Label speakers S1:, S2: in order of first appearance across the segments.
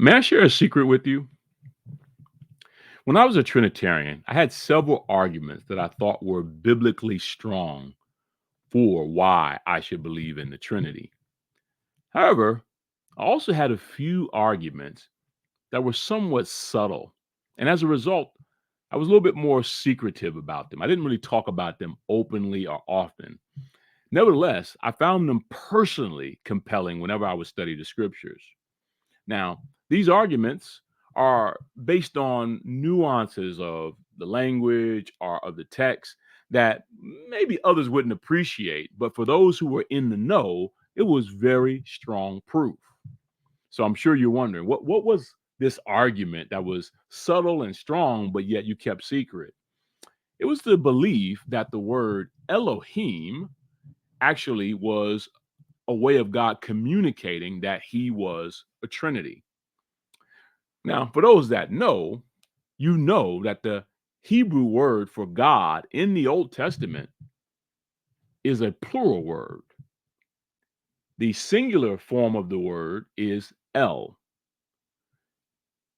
S1: May I share a secret with you? When I was a Trinitarian, I had several arguments that I thought were biblically strong for why I should believe in the Trinity. However, I also had a few arguments that were somewhat subtle. And as a result, I was a little bit more secretive about them. I didn't really talk about them openly or often. Nevertheless, I found them personally compelling whenever I would study the scriptures. Now, these arguments are based on nuances of the language or of the text that maybe others wouldn't appreciate, but for those who were in the know, it was very strong proof. So I'm sure you're wondering what was this argument that was subtle and strong, but yet you kept secret? It was the belief that the word Elohim actually was a way of God communicating that he was a Trinity. Now, for those that know, you know that the Hebrew word for God in the Old Testament is a plural word. The singular form of the word is El.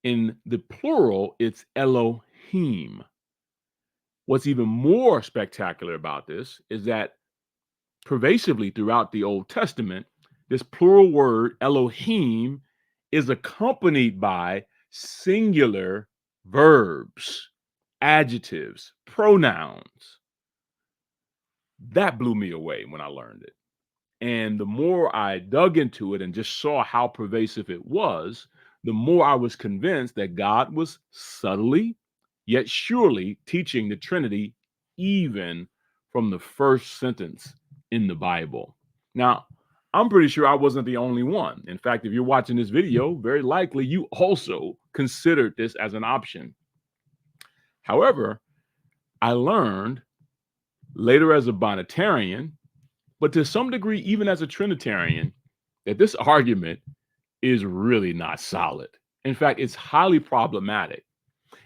S1: In the plural, it's Elohim. What's even more spectacular about this is that pervasively throughout the Old Testament, this plural word Elohim is accompanied by singular verbs, adjectives, pronouns. That blew me away when I learned it. And the more I dug into it and just saw how pervasive it was, the more I was convinced that God was subtly, yet surely teaching the Trinity, even from the first sentence in the Bible. Now, I'm pretty sure I wasn't the only one. In fact, if you're watching this video, very likely you also considered this as an option. However, I learned later as a Binitarian, but to some degree, even as a Trinitarian, that this argument is really not solid. In fact, it's highly problematic.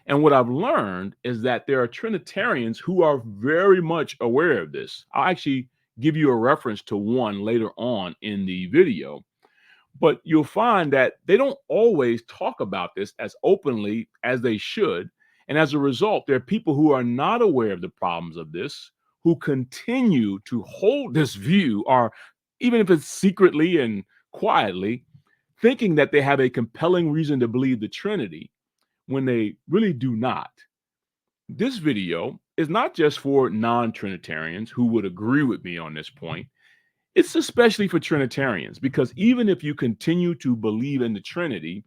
S1: And what I've learned is that there are Trinitarians who are very much aware of this. I'll actually give you a reference to one later on in the video, but you'll find that they don't always talk about this as openly as they should. And as a result, there are people who are not aware of the problems of this, who continue to hold this view, or even if it's secretly and quietly, thinking that they have a compelling reason to believe the Trinity when they really do not. This video is not just for non Trinitarians who would agree with me on this point. It's especially for Trinitarians, because even if you continue to believe in the Trinity,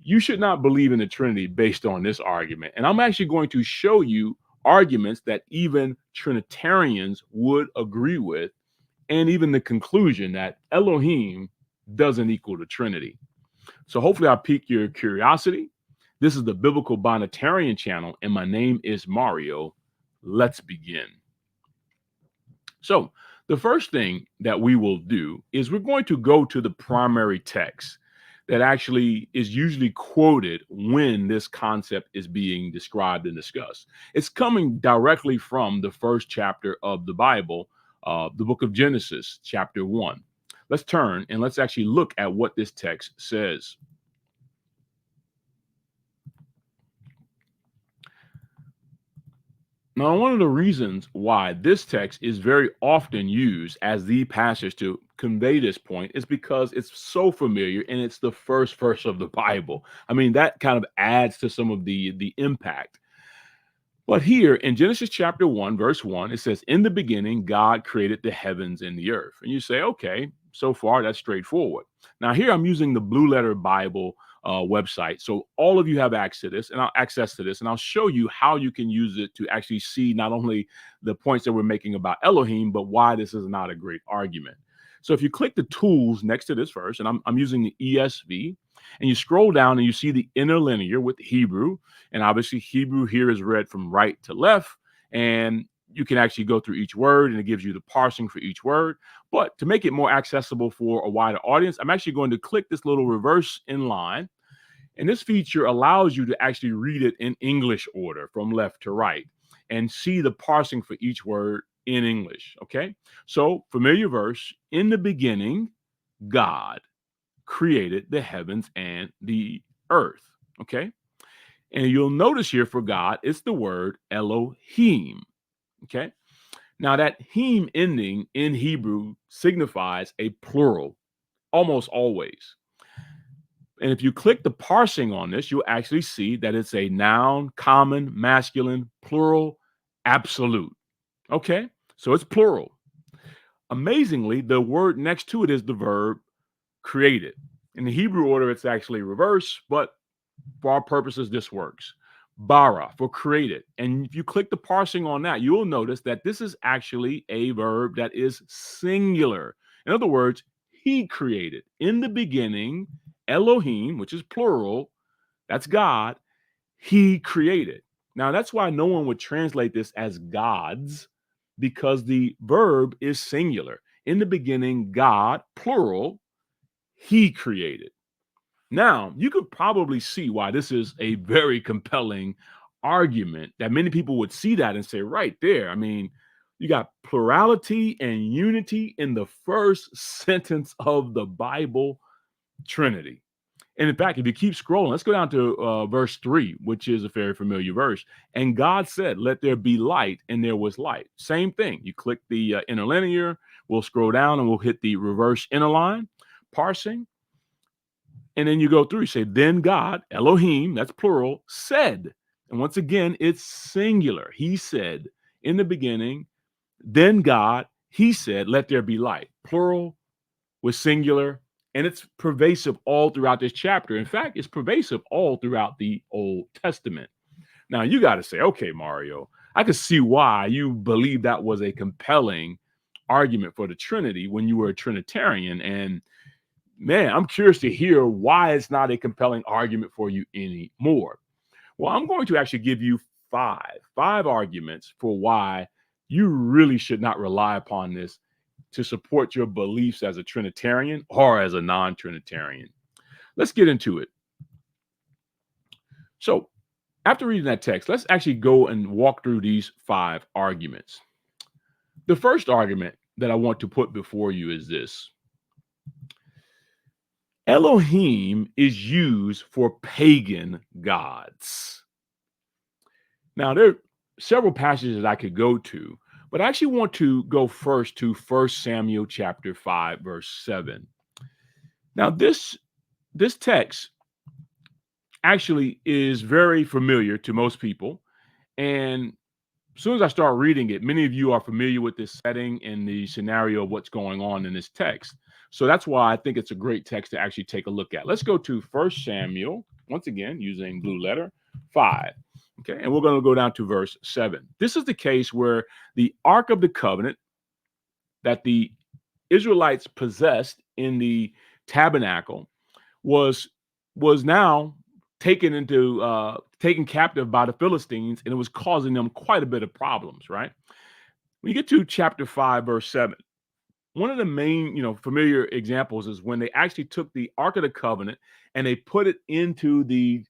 S1: you should not believe in the Trinity based on this argument. And I'm actually going to show you arguments that even Trinitarians would agree with, and even the conclusion that Elohim doesn't equal the Trinity. So hopefully I pique your curiosity. This is the Biblical Binitarian channel, and my name is Mario. Let's begin. So the first thing that we will do is we're going to go to the primary text that actually is usually quoted when this concept is being described and discussed. It's coming directly from the first chapter of the Bible, the book of Genesis, chapter 1. Let's turn and let's actually look at what this text says. Now, one of the reasons why this text is very often used as the passage to convey this point is because it's so familiar and it's the first verse of the Bible. I mean, that kind of adds to some of the impact. But here in Genesis chapter 1, verse 1, it says, "In the beginning, God created the heavens and the earth." And you say, okay, so far that's straightforward. Now, here I'm using the Blue Letter Bible website. So all of you have access to this, and I'll show you how you can use it to actually see not only the points that we're making about Elohim, but why this is not a great argument. So if you click the tools next to this verse, and I'm using the ESV, and you scroll down and you see the interlinear with Hebrew, and obviously Hebrew here is read from right to left, and you can actually go through each word and it gives you the parsing for each word. But to make it more accessible for a wider audience, I'm actually going to click this little reverse in line. And this feature allows you to actually read it in English order from left to right and see the parsing for each word in English. Okay. So familiar verse, in the beginning, God created the heavens and the earth. Okay. And you'll notice here for God, it's the word Elohim. Okay. Now, that him ending in Hebrew signifies a plural almost always. And if you click the parsing on this, you'll actually see that it's a noun, common, masculine, plural, absolute. Okay. So it's plural. Amazingly, the word next to it is the verb created. In the Hebrew order, it's actually reverse, but for our purposes, this works. Bara, for created. And if you click the parsing on that, you'll notice that this is actually a verb that is singular. In other words, he created. In the beginning, Elohim, which is plural, that's God, he created. Now, that's why no one would translate this as gods, because the verb is singular. In the beginning, God, plural, he created. Now, you could probably see why this is a very compelling argument, that many people would see that and say, right there, I mean, you got plurality and unity in the first sentence of the Bible, Trinity. And in fact, if you keep scrolling, let's go down to verse 3, which is a very familiar verse. And God said, let there be light, and there was light. Same thing. You click the interlinear, we'll scroll down and we'll hit the reverse interline, parsing. And then you go through, you say, then God, Elohim, that's plural, said. And once again, it's singular. He said in the beginning, then God, he said, let there be light. Plural with singular. And it's pervasive all throughout this chapter. In fact, it's pervasive all throughout the Old Testament. Now, you got to say, okay, Mario, I could see why you believe that was a compelling argument for the Trinity when you were a Trinitarian. And man, I'm curious to hear why it's not a compelling argument for you anymore. Well, I'm going to actually give you five arguments for why you really should not rely upon this to support your beliefs as a Trinitarian or as a non-Trinitarian. Let's get into it. So, after reading that text, let's actually go and walk through these 5 arguments. The first argument that I want to put before you is this. Elohim is used for pagan gods. Now, there are several passages I could go to, but I actually want to go first to 1 Samuel chapter 5, verse 7. Now, this text actually is very familiar to most people. And as soon as I start reading it, many of you are familiar with this setting and the scenario of what's going on in this text. So that's why I think it's a great text to actually take a look at. Let's go to 1 Samuel, once again, using blue letter 5. Okay, and we're going to go down to verse 7. This is the case where the Ark of the Covenant that the Israelites possessed in the tabernacle was now taken captive by the Philistines, and it was causing them quite a bit of problems, right? When you get to chapter 5, verse 7, one of the main, familiar examples is when they actually took the Ark of the Covenant and they put it into the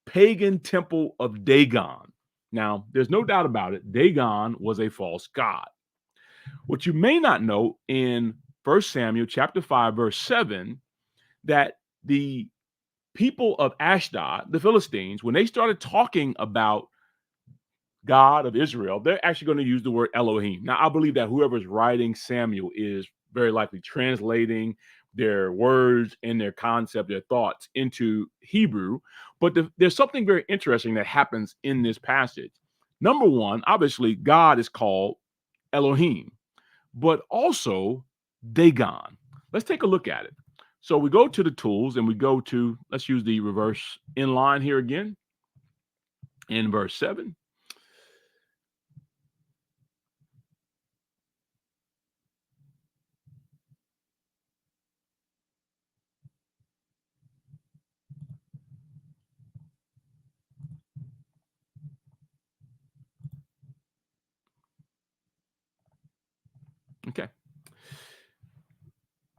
S1: pagan temple of Dagon. Now, there's no doubt about it, Dagon was a false god. What you may not know in 1 Samuel chapter 5, verse 7, that the people of Ashdod, the Philistines, when they started talking about God of Israel, they're actually going to use the word Elohim. Now, I believe that whoever's writing Samuel is very likely translating their words and their concept, their thoughts into Hebrew. But there's something very interesting that happens in this passage. Number one, obviously, God is called Elohim, but also Dagon. Let's take a look at it. So we go to the tools and we go to, let's use the reverse inline here again in verse 7. Okay.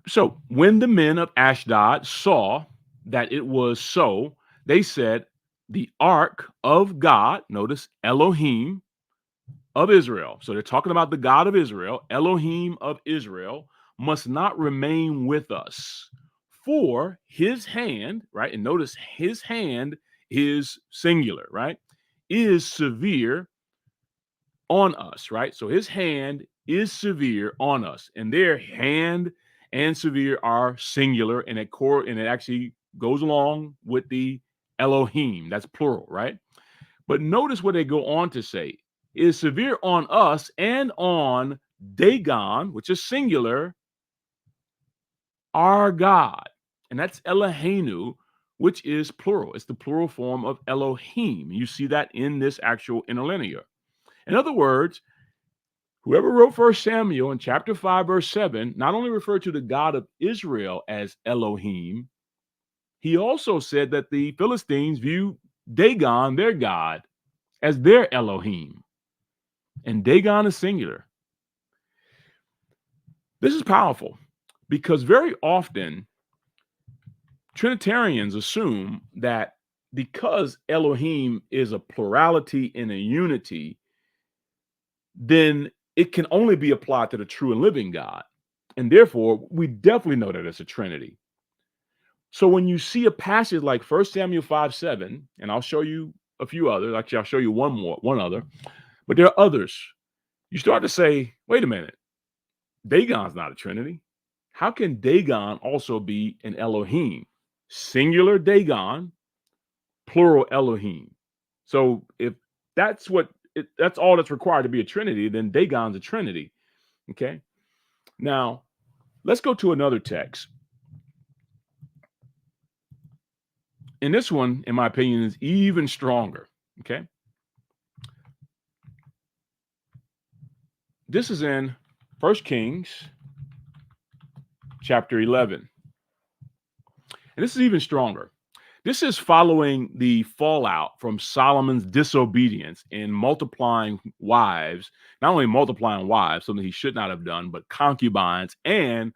S1: So when the men of Ashdod saw that it was so, they said, the ark of God, notice Elohim of Israel. So they're talking about the God of Israel, Elohim of Israel, must not remain with us. for his hand, right? And notice his hand is singular, right? Is severe on us, right? So his hand is severe on us, and their hand and severe are singular, and it actually goes along with the Elohim. That's plural, right? But notice what they go on to say is severe on us and on Dagon, which is singular, our God. And that's Eloheinu, which is plural. It's the plural form of Elohim. You see that in this actual interlinear. In other words, whoever wrote 1 Samuel in chapter 5, verse 7, not only referred to the God of Israel as Elohim, he also said that the Philistines view Dagon, their God, as their Elohim. And Dagon is singular. This is powerful because very often Trinitarians assume that because Elohim is a plurality and a unity, then it can only be applied to the true and living God. And therefore, we definitely know that it's a Trinity. So when you see a passage like 1 Samuel 5:7, and I'll show you a few others, actually, I'll show you one other, but there are others. You start to say, wait a minute, Dagon's not a Trinity. How can Dagon also be an Elohim? Singular Dagon, plural Elohim. So if that's that's all that's required to be a Trinity, then Dagon's a Trinity. Okay. Now let's go to another text. And this one, in my opinion, is even stronger. Okay. This is in 1 Kings chapter 11. And this is even stronger. This is following the fallout from Solomon's disobedience in multiplying wives, not only multiplying wives, something he should not have done, but concubines. And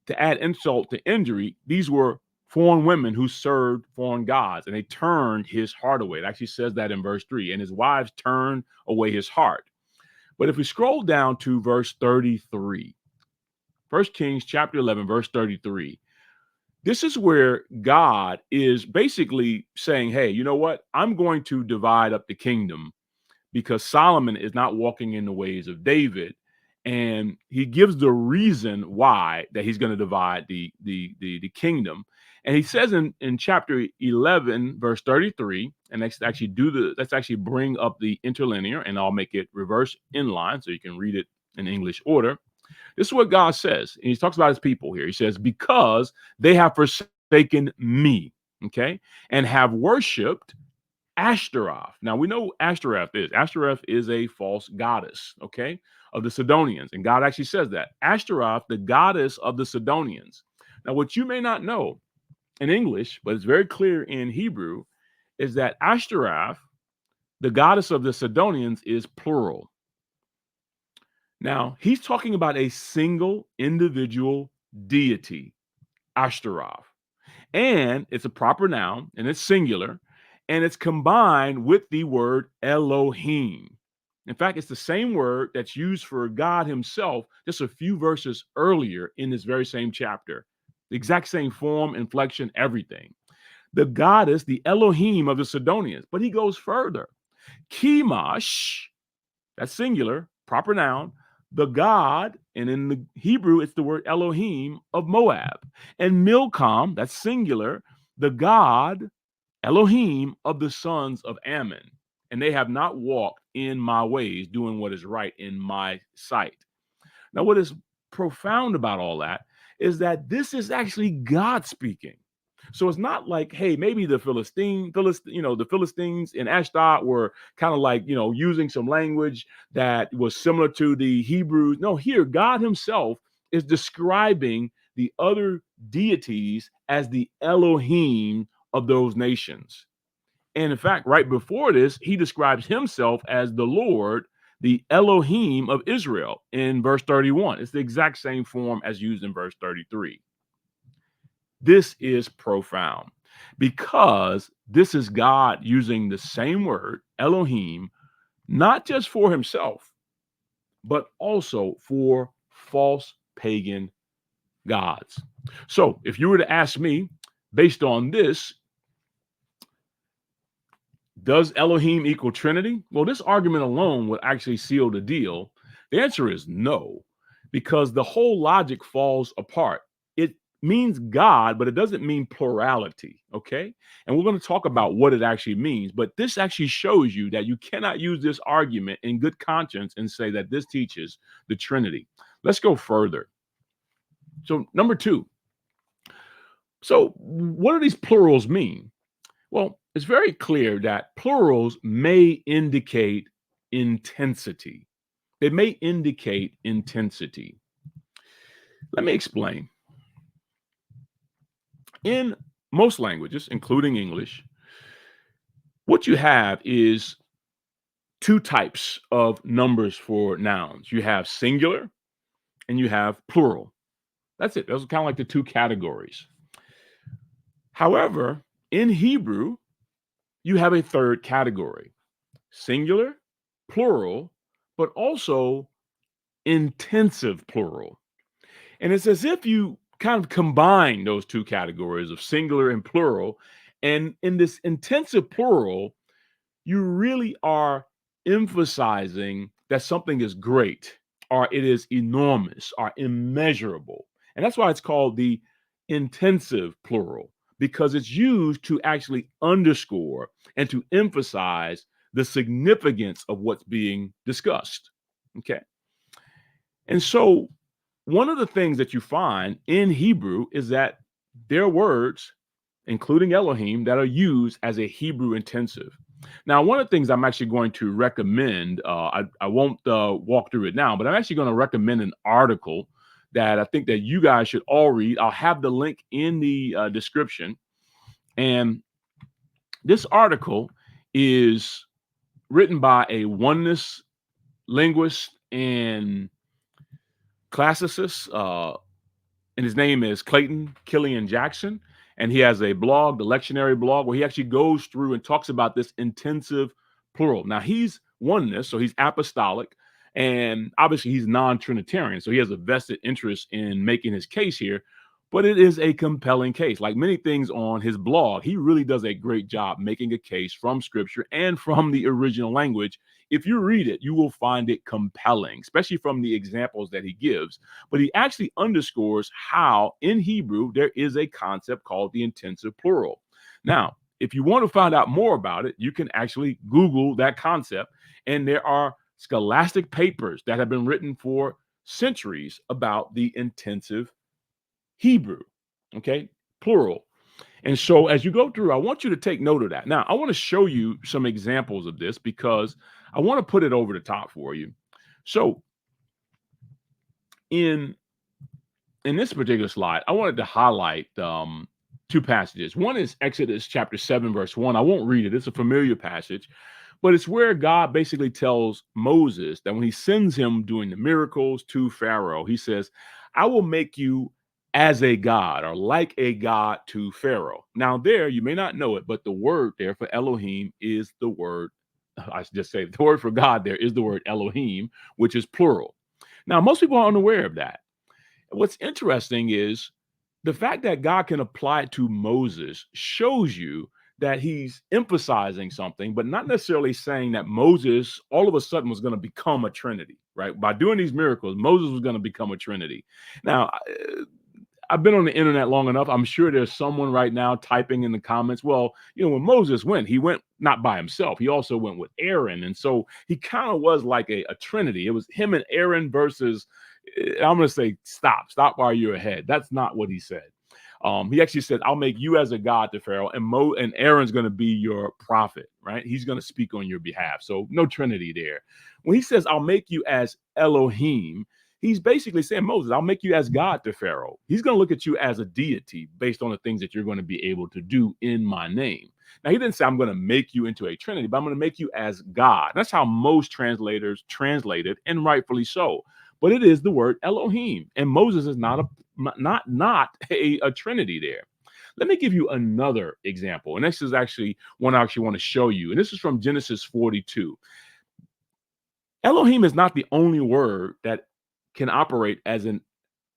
S1: to add insult to injury, these were foreign women who served foreign gods, and they turned his heart away. It actually says that in verse 3, and his wives turned away his heart. But if we scroll down to verse 33, 1 Kings chapter 11, verse 33, this is where God is basically saying, hey, you know what? I'm going to divide up the kingdom because Solomon is not walking in the ways of David. And he gives the reason why that he's going to divide the kingdom. And he says in chapter 11, verse 33, and let's actually bring up the interlinear, and I'll make it reverse inline so you can read it in English order. This is what God says. And he talks about his people here. He says, because they have forsaken me, okay, and have worshipped Ashtaroth. Now, we know Ashtaroth is. Ashtaroth is a false goddess, okay, of the Sidonians. And God actually says that. Ashtaroth, the goddess of the Sidonians. Now, what you may not know in English, but it's very clear in Hebrew, is that Ashtaroth, the goddess of the Sidonians, is plural. Now, he's talking about a single individual deity, Ashtaroth. And it's a proper noun, and it's singular, and it's combined with the word Elohim. In fact, it's the same word that's used for God himself just a few verses earlier in this very same chapter. The exact same form, inflection, everything. The goddess, the Elohim of the Sidonians. But he goes further. Chemosh, that's singular, proper noun, the God, and in the Hebrew, it's the word Elohim of Moab. And Milcom, that's singular, the God, Elohim of the sons of Ammon. And they have not walked in my ways, doing what is right in my sight. Now, what is profound about all that is that this is actually God speaking. So it's not like, hey, maybe the Philistines in Ashdod were kind of like, using some language that was similar to the Hebrews. No, here God himself is describing the other deities as the Elohim of those nations. And in fact, right before this, he describes himself as the Lord, the Elohim of Israel in verse 31. It's the exact same form as used in verse 33. This is profound because this is God using the same word, Elohim, not just for himself, but also for false pagan gods. So if you were to ask me, based on this, does Elohim equal Trinity? Well, this argument alone would actually seal the deal. The answer is no, because the whole logic falls apart. It means God, but it doesn't mean plurality. Okay. And we're going to talk about what it actually means. But this actually shows you that you cannot use this argument in good conscience and say that this teaches the Trinity. Let's go further. So, number two. So, what do these plurals mean? Well, it's very clear that plurals may indicate intensity. They may indicate intensity. Let me explain. In most languages, including English, what you have is two types of numbers for nouns. You have singular and you have plural. That's it. Those are kind of like the two categories. However, in Hebrew, you have a third category: singular, plural, but also intensive plural. And it's as if you kind of combine those two categories of singular and plural. And in this intensive plural, you really are emphasizing that something is great, or it is enormous, or immeasurable. And that's why it's called the intensive plural, because it's used to actually underscore and to emphasize the significance of what's being discussed. Okay. And so, one of the things that you find in Hebrew is that there are words, including Elohim, that are used as a Hebrew intensive. Now, one of the things I'm actually going to recommend, I won't walk through it now, but I'm actually going to recommend an article that I think that you guys should all read. I'll have the link in the description. And this article is written by a oneness linguist and classicist, and his name is Clayton Killion Jackson. And he has a blog, the lectionary blog, where he actually goes through and talks about this intensive plural. Now, he's oneness, so he's apostolic, and obviously he's non-Trinitarian, so he has a vested interest in making his case here. But it is a compelling case. Like many things on his blog, he really does a great job making a case from scripture and from the original language. If you read it, you will find it compelling, especially from the examples that he gives. But he actually underscores how in Hebrew there is a concept called the intensive plural. Now, if you want to find out more about it, you can actually Google that concept. And there are scholastic papers that have been written for centuries about the intensive Hebrew, okay, plural. And so as you go through, I want you to take note of that. Now, I want to show you some examples of this because I want to put it over the top for you. So in this particular slide, I wanted to highlight two passages. One is Exodus chapter 7, verse 1. I won't read it. It's a familiar passage, but it's where God basically tells Moses that when he sends him doing the miracles to Pharaoh, he says, I will make you as a god or like a god to Pharaoh. Now, there, you may not know it, but the word there for Elohim is the word, I should just say, the word for God there is the word Elohim, which is plural. Now, most people are unaware of that. What's interesting is the fact that God can apply it to Moses shows you that he's emphasizing something, but not necessarily saying that Moses all of a sudden was going to become a Trinity, right? By doing these miracles, Moses was going to become a Trinity. Now, I've been on the internet long enough. I'm sure there's someone right now typing in the comments, well, when Moses went, he went not by himself. He also went with Aaron. And so he kind of was like a Trinity. It was him and Aaron versus, I'm going to say, stop while you're ahead. That's not what he said. He actually said, I'll make you as a god to Pharaoh, and Aaron's going to be your prophet, right? He's going to speak on your behalf. So no Trinity there. When he says, I'll make you as Elohim, he's basically saying, Moses, I'll make you as God to Pharaoh. He's going to look at you as a deity based on the things that you're going to be able to do in my name. Now, he didn't say, I'm going to make you into a Trinity, but I'm going to make you as God. That's how most translators translate it, and rightfully so. But it is the word Elohim, and Moses is not a Trinity there. Let me give you another example, and this is actually one I actually want to show you, and this is from Genesis 42. Elohim is not the only word that can operate as an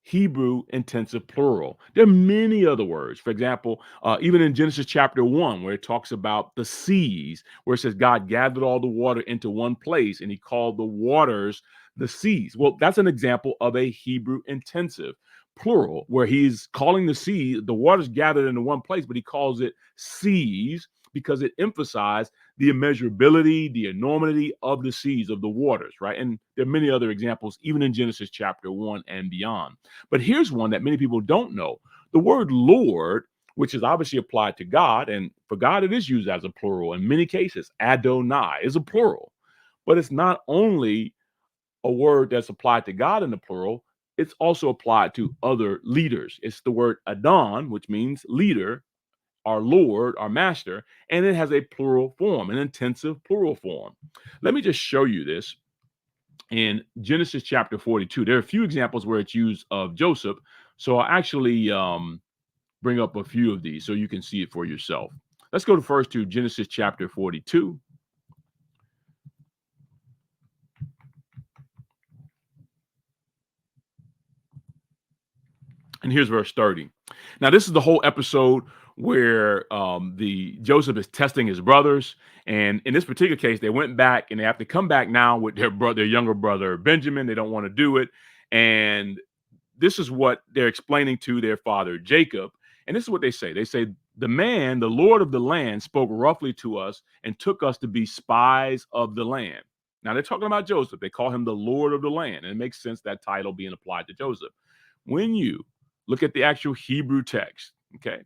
S1: Hebrew intensive plural. There are many other words. For example, even in Genesis chapter 1, where it talks about the seas, where it says God gathered all the water into one place and he called the waters the seas. Well, that's an example of a Hebrew intensive plural, where he's calling the sea, the waters gathered into one place, but he calls it seas because it emphasized the immeasurability, the enormity of the seas, of the waters, right? And there are many other examples, even in Genesis chapter 1 and beyond. But here's one that many people don't know. The word Lord, which is obviously applied to God, and for God it is used as a plural in many cases. Adonai is a plural, but it's not only a word that's applied to God in the plural, it's also applied to other leaders. It's the word Adon, which means leader, our Lord, our master, and it has a plural form, an intensive plural form. Let me just show you this in Genesis chapter 42. There are a few examples where it's used of Joseph. So I'll actually bring up a few of these so you can see it for yourself. Let's go to first to Genesis chapter 42. And here's verse 30. Now, this is the whole episode where the Joseph is testing his brothers. And in this particular case, they went back and they have to come back now with their younger brother, Benjamin. They don't want to do it. And this is what they're explaining to their father, Jacob. And this is what they say. They say, the man, the Lord of the land, spoke roughly to us and took us to be spies of the land. Now, they're talking about Joseph. They call him the Lord of the land. And it makes sense that title being applied to Joseph. When you look at the actual Hebrew text, okay,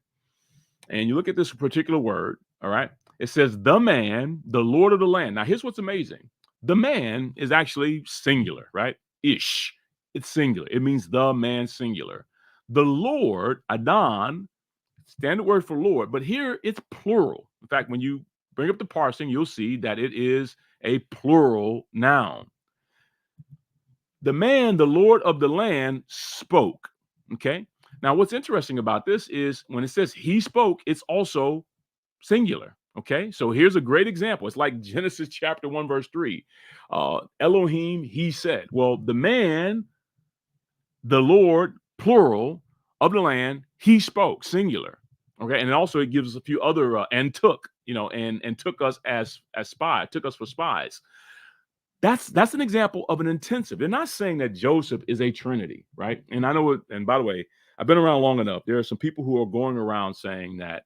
S1: and you look at this particular word, all right, it says the man, the Lord of the land. Now, here's what's amazing. The man is actually singular, right? Ish. It's singular. It means the man singular. The Lord, Adon, standard word for Lord, but here it's plural. In fact, when you bring up the parsing, you'll see that it is a plural noun. The man, the Lord of the land, spoke. Okay. Now, what's interesting about this is when it says he spoke, it's also singular. Okay. So here's a great example. It's like Genesis chapter 1, verse 3. Elohim, he said. Well, the man, the Lord, plural, of the land, he spoke, singular. Okay. And also it gives a few other and took, and took us as spies, took us for spies. That's an example of an intensive. They're not saying that Joseph is a Trinity, right? And I know it, and by the way, I've been around long enough. There are some people who are going around saying that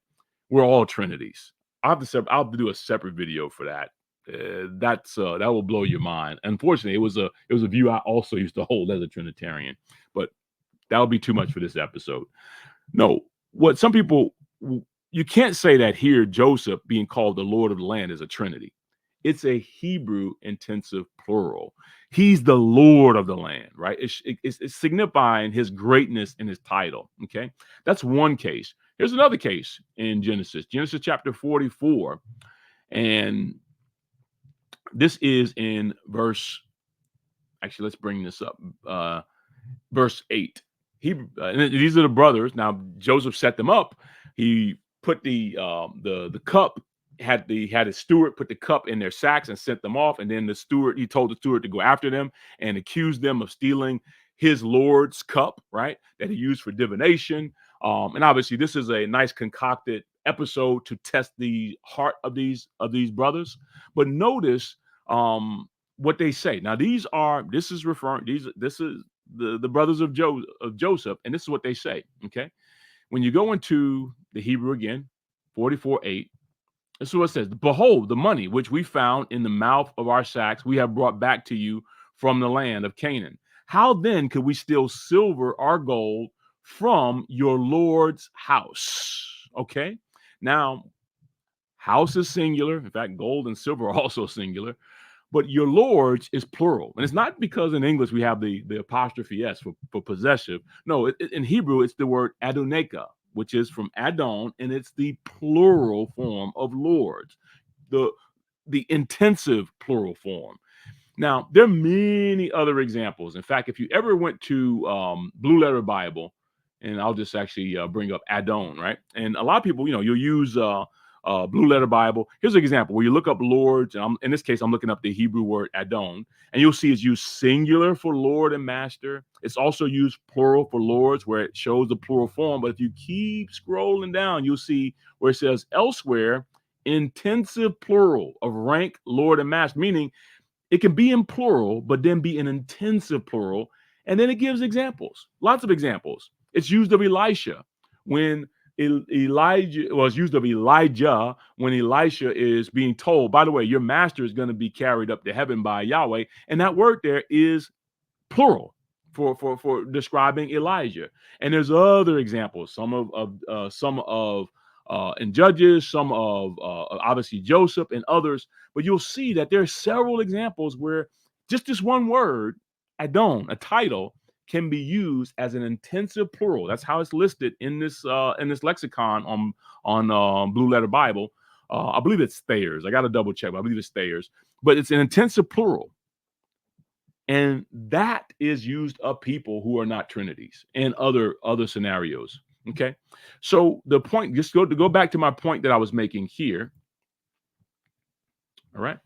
S1: we're all Trinities. I'll have to do a separate video for that. That will blow your mind. Unfortunately, it was a view I also used to hold as a Trinitarian, but that would be too much for this episode. No, what some people you can't say that here Joseph being called the Lord of the land is a Trinity. It's a Hebrew intensive plural. He's the Lord of the land, right? It's signifying his greatness in his title. Okay, that's one case. Here's another case in Genesis chapter 44, and this is in verse. Actually, let's bring this up. Verse 8. And these are the brothers. Now Joseph set them up. He put the cup, had his steward put the cup in their sacks and sent them off. And then he told the steward to go after them and accuse them of stealing his Lord's cup, right? That he used for divination. And obviously this is a nice concocted episode to test the heart of these brothers. But notice what they say. Now this is the brothers of Joseph, and this is what they say. Okay, when you go into the Hebrew again, 44:8, this is what it says: "Behold, the money which we found in the mouth of our sacks, we have brought back to you from the land of Canaan. How then could we steal silver or gold from your Lord's house?" Okay, now house is singular. In fact, gold and silver are also singular. But your lords is plural. And it's not because in English we have the apostrophe S for possessive. No, in Hebrew, it's the word Adoneka, which is from Adon, and it's the plural form of lords, the intensive plural form. Now, there are many other examples. In fact, if you ever went to Blue Letter Bible, and I'll just actually bring up Adon, right? And a lot of people, you'll use Blue Letter Bible. Here's an example where you look up lords, and in this case, I'm looking up the Hebrew word Adon, and you'll see it's used singular for Lord and Master. It's also used plural for lords, where it shows the plural form. But if you keep scrolling down, you'll see where it says elsewhere, intensive plural of rank, Lord, and Master, meaning it can be in plural, but then be an intensive plural. And then it gives examples, lots of examples. It's used of Elisha when Elijah was used of Elijah when Elisha is being told, by the way, your master is going to be carried up to heaven by Yahweh. And that word there is plural for describing Elijah. And there's other examples, some of in Judges, some of obviously Joseph and others. But you'll see that there are several examples where just this one word, Adon, a title, can be used as an intensive plural. That's how it's listed in this lexicon on Blue Letter Bible. I believe it's Thayer's. I got to double check, but I believe it's Thayer's. But it's an intensive plural. And that is used of people who are not Trinities and other scenarios. Okay. So the point, just to go back to my point that I was making here. All right.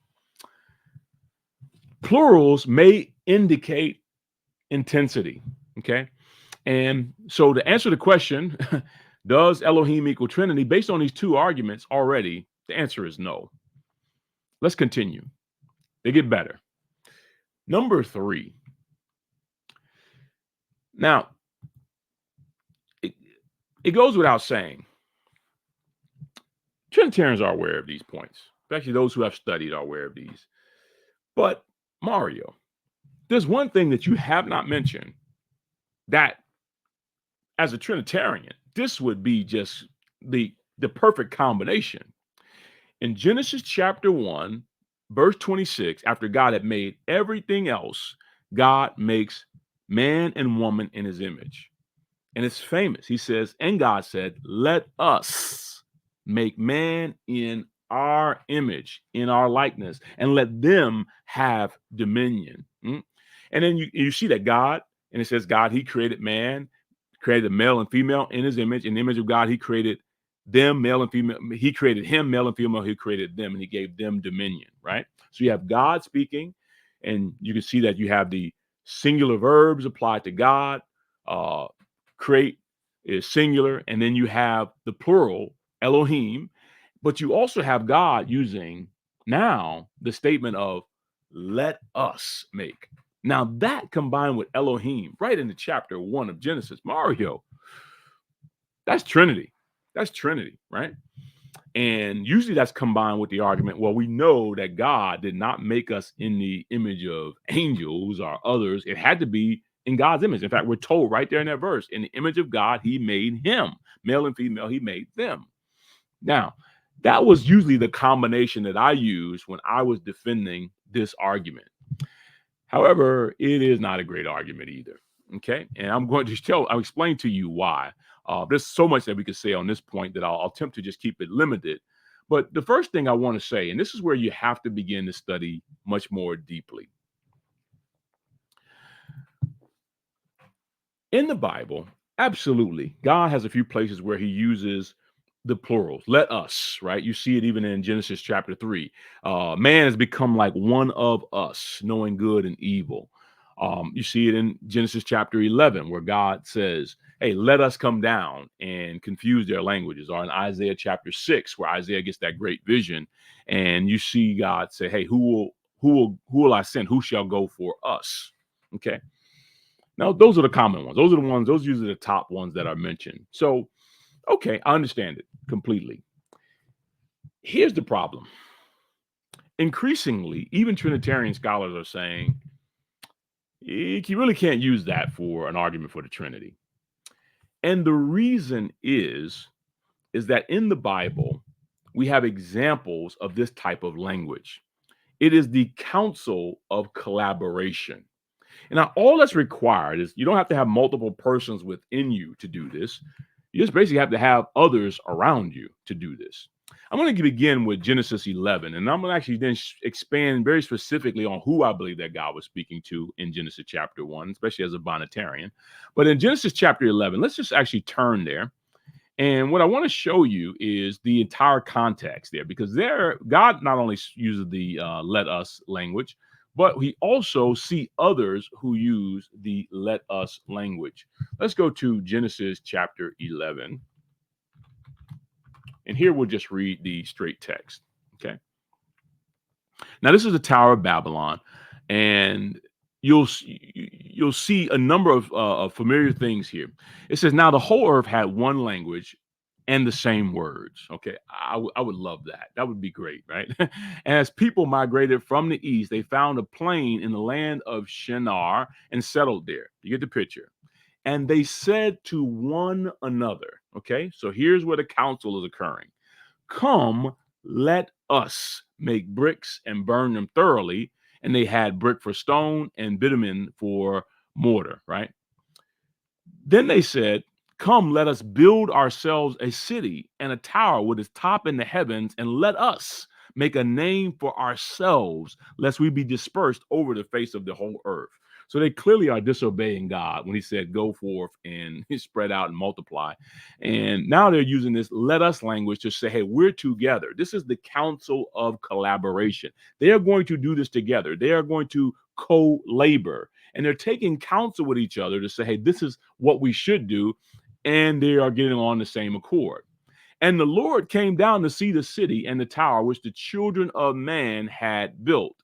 S1: Plurals may indicate intensity. Okay. And so to answer the question, does Elohim equal Trinity? Based on these two arguments already, the answer is no. Let's continue. They get better. Number 3. Now, it goes without saying, Trinitarians are aware of these points, especially those who have studied are aware of these. But Mario, there's one thing that you have not mentioned that as a Trinitarian, this would be just the perfect combination. In Genesis chapter 1, verse 26, after God had made everything else, God makes man and woman in his image. And it's famous. He says, and God said, let us make man in our image, in our likeness, and let them have dominion. And then you see that God, and it says God, he created man, created male and female in his image. In the image of God, he created them, male and female. He created him, male and female. He created them, and he gave them dominion, right? So you have God speaking, and you can see that you have the singular verbs applied to God. Create is singular, and then you have the plural, Elohim, but you also have God using now the statement of let us make. Now that combined with Elohim right into chapter 1 of Genesis, Mario, that's Trinity. That's Trinity, right? And usually that's combined with the argument, well, we know that God did not make us in the image of angels or others. It had to be in God's image. In fact, we're told right there in that verse, in the image of God, he made him. Male and female, he made them. Now, that was usually the combination that I used when I was defending this argument. However, it is not a great argument either. Okay. And I'm going to I'll explain to you why. There's so much that we could say on this point that I'll attempt to just keep it limited. But the first thing I want to say, and this is where you have to begin to study much more deeply. In the Bible, absolutely, God has a few places where he uses the plurals. Let us, right? You see it even in Genesis chapter 3. Man has become like one of us, knowing good and evil. You see it in Genesis chapter 11, where God says, hey, let us come down and confuse their languages. Or in Isaiah chapter 6, where Isaiah gets that great vision, and you see God say, hey, who will I send? Who shall go for us? Okay. Now, those are the common ones. Those are usually the top ones that are mentioned. So, okay, I understand it completely. Here's the problem. Increasingly, even Trinitarian scholars are saying you really can't use that for an argument for the Trinity. And the reason is that in the Bible, we have examples of this type of language. It is the counsel of collaboration. And now all that's required is you don't have to have multiple persons within you to do this. You just basically have to have others around you to do this. I'm going to begin with Genesis 11, and I'm going to actually then expand very specifically on who I believe that God was speaking to in Genesis chapter 1, especially as a Binitarian. But in Genesis chapter 11, let's just actually turn there. And what I want to show you is the entire context there, because there, God not only uses the let us language, but we also see others who use the let us language. Let's go to Genesis chapter 11. And here we'll just read the straight text. Okay. Now, this is the Tower of Babylon, and you'll see a number of familiar things here. It says, "Now the whole earth had one language and the same words." Okay, I would love that. That would be great, right? And as people migrated from the east, they found a plain in the land of Shinar and settled there. You get the picture. And they said to one another, okay, so here's where the council is occurring. Come, let us make bricks and burn them thoroughly. And they had brick for stone and bitumen for mortar, right? Then they said, come, let us build ourselves a city and a tower with its top in the heavens, and let us make a name for ourselves, lest we be dispersed over the face of the whole earth. So they clearly are disobeying God when he said, go forth and spread out and multiply. And now they're using this let us language to say, hey, we're together. This is the council of collaboration. They are going to do this together. They are going to co-labor. And they're taking counsel with each other to say, hey, this is what we should do. And they are getting on the same accord. And the Lord came down to see the city and the tower which the children of man had built.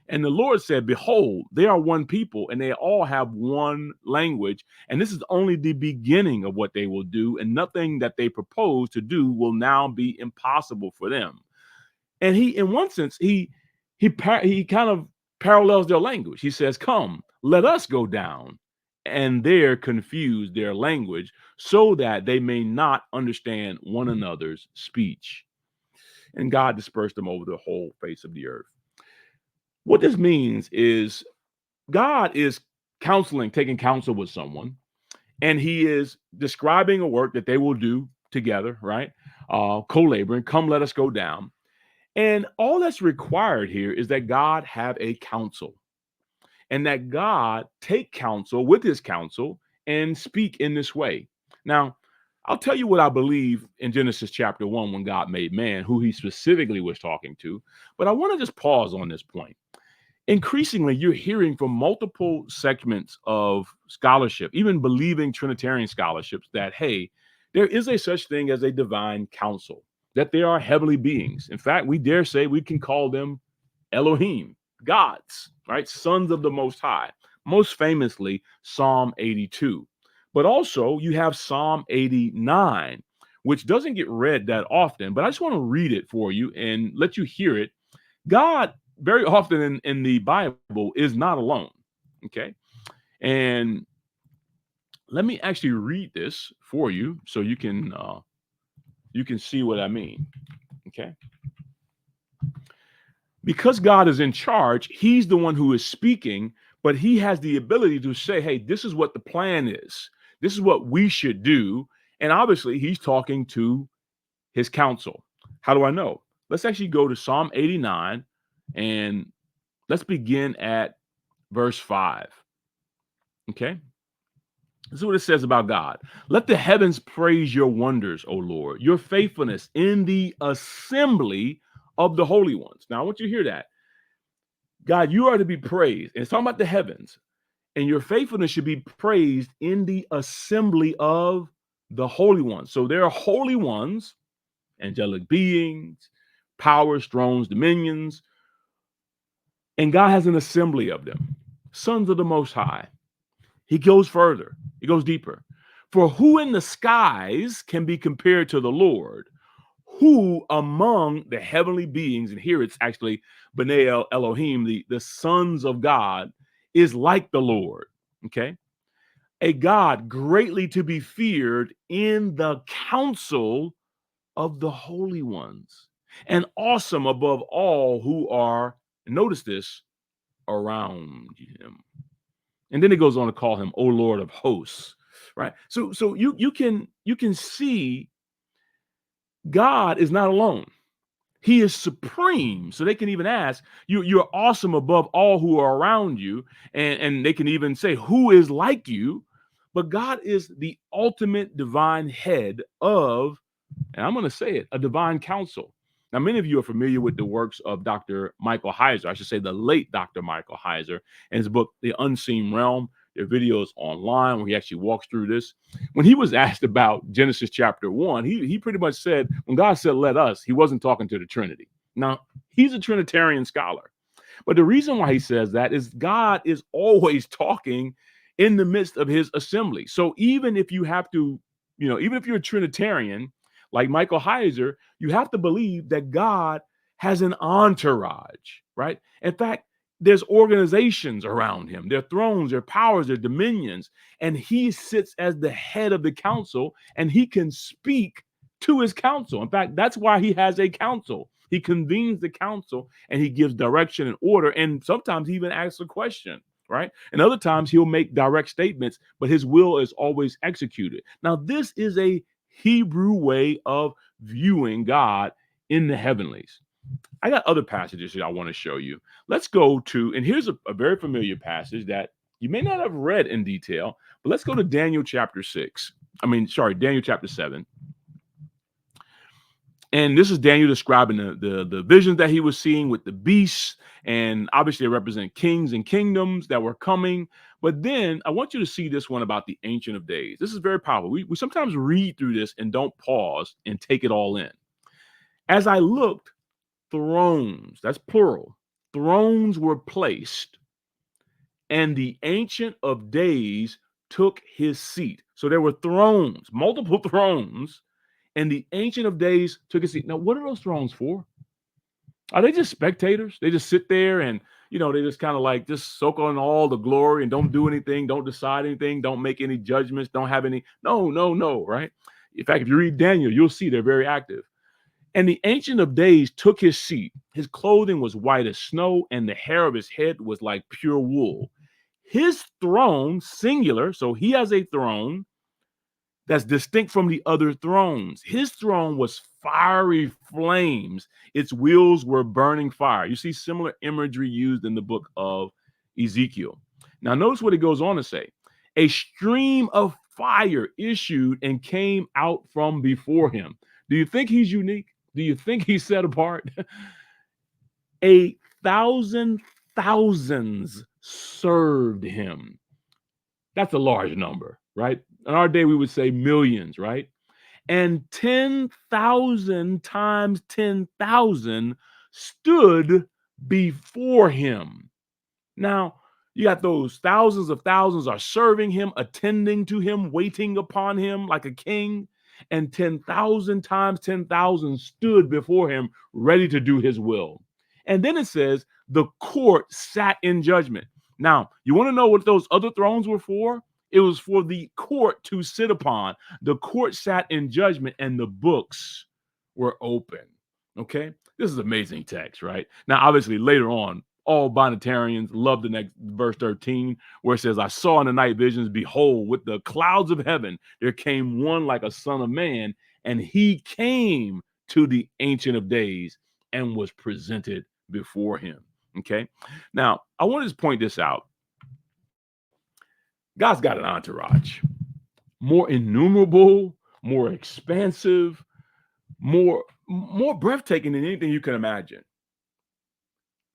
S1: And the Lord said, behold, they are one people, and they all have one language. And this is only the beginning of what they will do. And nothing that they propose to do will now be impossible for them. And he, in one sense, he kind of parallels their language. He says, come, let us go down and there confuse their language so that they may not understand one another's speech. And God dispersed them over the whole face of the earth. What this means is God is taking counsel with someone, and he is describing a work that they will do together, right? Co-laboring, come, let us go down. And all that's required here is that God have a counsel, and that God take counsel with his counsel and speak in this way. Now, I'll tell you what I believe in Genesis chapter 1 when God made man, who he specifically was talking to. But I want to just pause on this point. Increasingly, you're hearing from multiple segments of scholarship, even believing Trinitarian scholarships, that, hey, there is a such thing as a divine counsel, that there are heavenly beings. In fact, we dare say we can call them Elohim, gods, right? Sons of the Most High, most famously Psalm 82. But also you have Psalm 89, which doesn't get read that often, but I just want to read it for you and let you hear it. God very often in the Bible is not alone, okay? And let me actually read this for you so you can see what I mean, okay? Because God is in charge, he's the one who is speaking, but he has the ability to say, hey, this is what the plan is. This is what we should do. And obviously, he's talking to his counsel. How do I know? Let's actually go to Psalm 89, and let's begin at verse 5. Okay? This is what it says about God. Let the heavens praise your wonders, O Lord, your faithfulness in the assembly of the holy ones. Now, I want you to hear that. God, you are to be praised. And it's talking about the heavens. And your faithfulness should be praised in the assembly of the holy ones. So there are holy ones, angelic beings, powers, thrones, dominions. And God has an assembly of them, sons of the Most High. He goes further. He goes deeper. For who in the skies can be compared to the Lord? Who among the heavenly beings, and here it's actually B'nai Elohim, the sons of God, is like the Lord, okay? A God greatly to be feared in the council of the holy ones, and awesome above all who are, notice this, around him. And then it goes on to call him, O Lord of hosts, right? So you can see God is not alone. He is supreme. So they can even ask, you're awesome above all who are around you. And they can even say, who is like you? but God is the ultimate divine head of, and I'm going to say it, a divine council. Now, many of you are familiar with the works of Dr. Michael Heiser. I should say the late Dr. Michael Heiser, and his book, The Unseen Realm. There are videos online where he actually walks through this. When he was asked about Genesis chapter 1, he pretty much said, when God said, let us, he wasn't talking to the Trinity. Now, he's a Trinitarian scholar. But the reason why he says that is God is always talking in the midst of his assembly. So even if you have to, even if you're a Trinitarian, like Michael Heiser, you have to believe that God has an entourage, right? In fact, there's organizations around him, their thrones, their powers, their dominions, and he sits as the head of the council, and he can speak to his council. In fact, that's why he has a council. He convenes the council and he gives direction and order, and sometimes he even asks a question, right? And other times he'll make direct statements, but his will is always executed. Now, this is a Hebrew way of viewing God in the heavenlies. I got other passages that I want to show you. Let's go to, and here's a very familiar passage that you may not have read in detail, but let's go to Daniel chapter 7. And this is Daniel describing the visions that he was seeing with the beasts, and obviously they represent kings and kingdoms that were coming. But then I want you to see this one about the Ancient of Days. This is very powerful. We sometimes read through this and don't pause and take it all in. As I looked, thrones, that's plural, thrones were placed, and the Ancient of Days took his seat. So there were thrones, multiple thrones, and the Ancient of Days took a seat. Now, what are those thrones for? Are they just spectators? They just sit there and, they just kind of like just soak on all the glory and don't do anything, don't decide anything, don't make any judgments, don't have any. No, right? In fact, if you read Daniel, you'll see they're very active. And the Ancient of Days took his seat. His clothing was white as snow, and the hair of his head was like pure wool. His throne, singular, so he has a throne that's distinct from the other thrones. His throne was fiery flames. Its wheels were burning fire. You see similar imagery used in the book of Ezekiel. Now, notice what it goes on to say. A stream of fire issued and came out from before him. Do you think he's unique? Do you think he's set apart? 1,000 thousands served him. That's a large number, right? In our day, we would say millions, right? And 10,000 times 10,000 stood before him. Now, you got those thousands of thousands are serving him, attending to him, waiting upon him like a king. And 10,000 times 10,000 stood before him, ready to do his will. And then it says, the court sat in judgment. Now, you want to know what those other thrones were for? It was for the court to sit upon. The court sat in judgment, and the books were open. Okay? This is amazing text, right? Now, obviously, later on, all Binitarians love the next verse 13, where it says, I saw in the night visions, behold, with the clouds of heaven, there came one like a son of man, and he came to the Ancient of Days and was presented before him. Okay? Now, I want to point this out. God's got an entourage, more innumerable, more expansive, more breathtaking than anything you can imagine.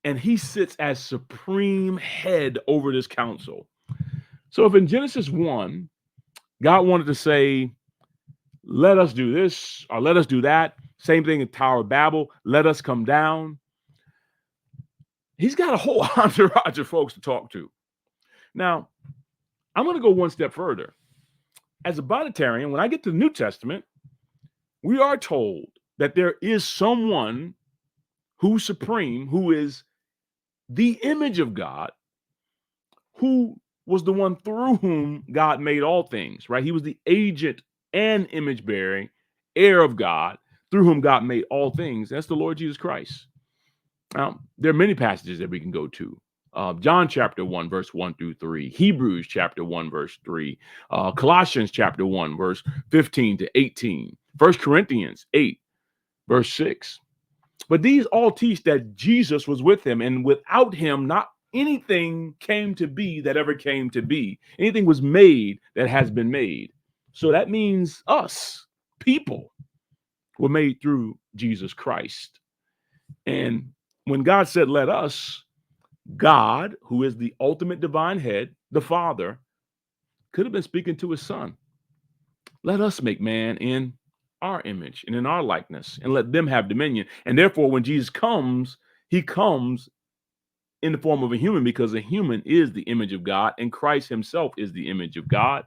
S1: And he sits as supreme head over this council. So if in Genesis 1, God wanted to say, let us do this or let us do that, same thing in Tower of Babel, let us come down. He's got a whole entourage of folks to talk to. Now, I'm going to go one step further. As a Binitarian, when I get to the New Testament, we are told that there is someone who's supreme, who is the image of God, who was the one through whom God made all things, right? He was the agent and image bearing heir of God, through whom God made all things. That's the Lord Jesus Christ. Now, there are many passages that we can go to. John chapter 1, verse 1 through 3, Hebrews chapter 1, verse 3, Colossians chapter 1, verse 15 to 18, 1 Corinthians 8, verse 6. But these all teach that Jesus was with him, and without him, not anything came to be that ever came to be. Anything was made that has been made. So that means us, people, were made through Jesus Christ. And when God said, let us, God, who is the ultimate divine head, the Father, could have been speaking to his son. Let us make man in our image and in our likeness and let them have dominion. And therefore, when Jesus comes, he comes in the form of a human because a human is the image of God and Christ himself is the image of God.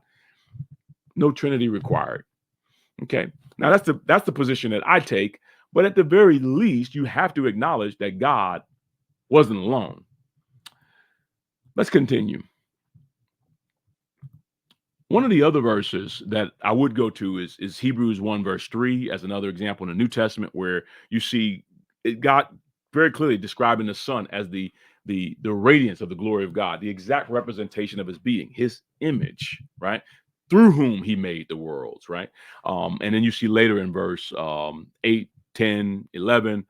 S1: No Trinity required. Okay. Now that's the position that I take, but at the very least, you have to acknowledge that God wasn't alone. Let's continue. One of the other verses that I would go to is Hebrews 1 verse 3 as another example in the New Testament where you see God very clearly describing the Son as the radiance of the glory of God, the exact representation of his being, his image, right? Through whom he made the worlds, right? And then you see later in verse 8, 10, 11,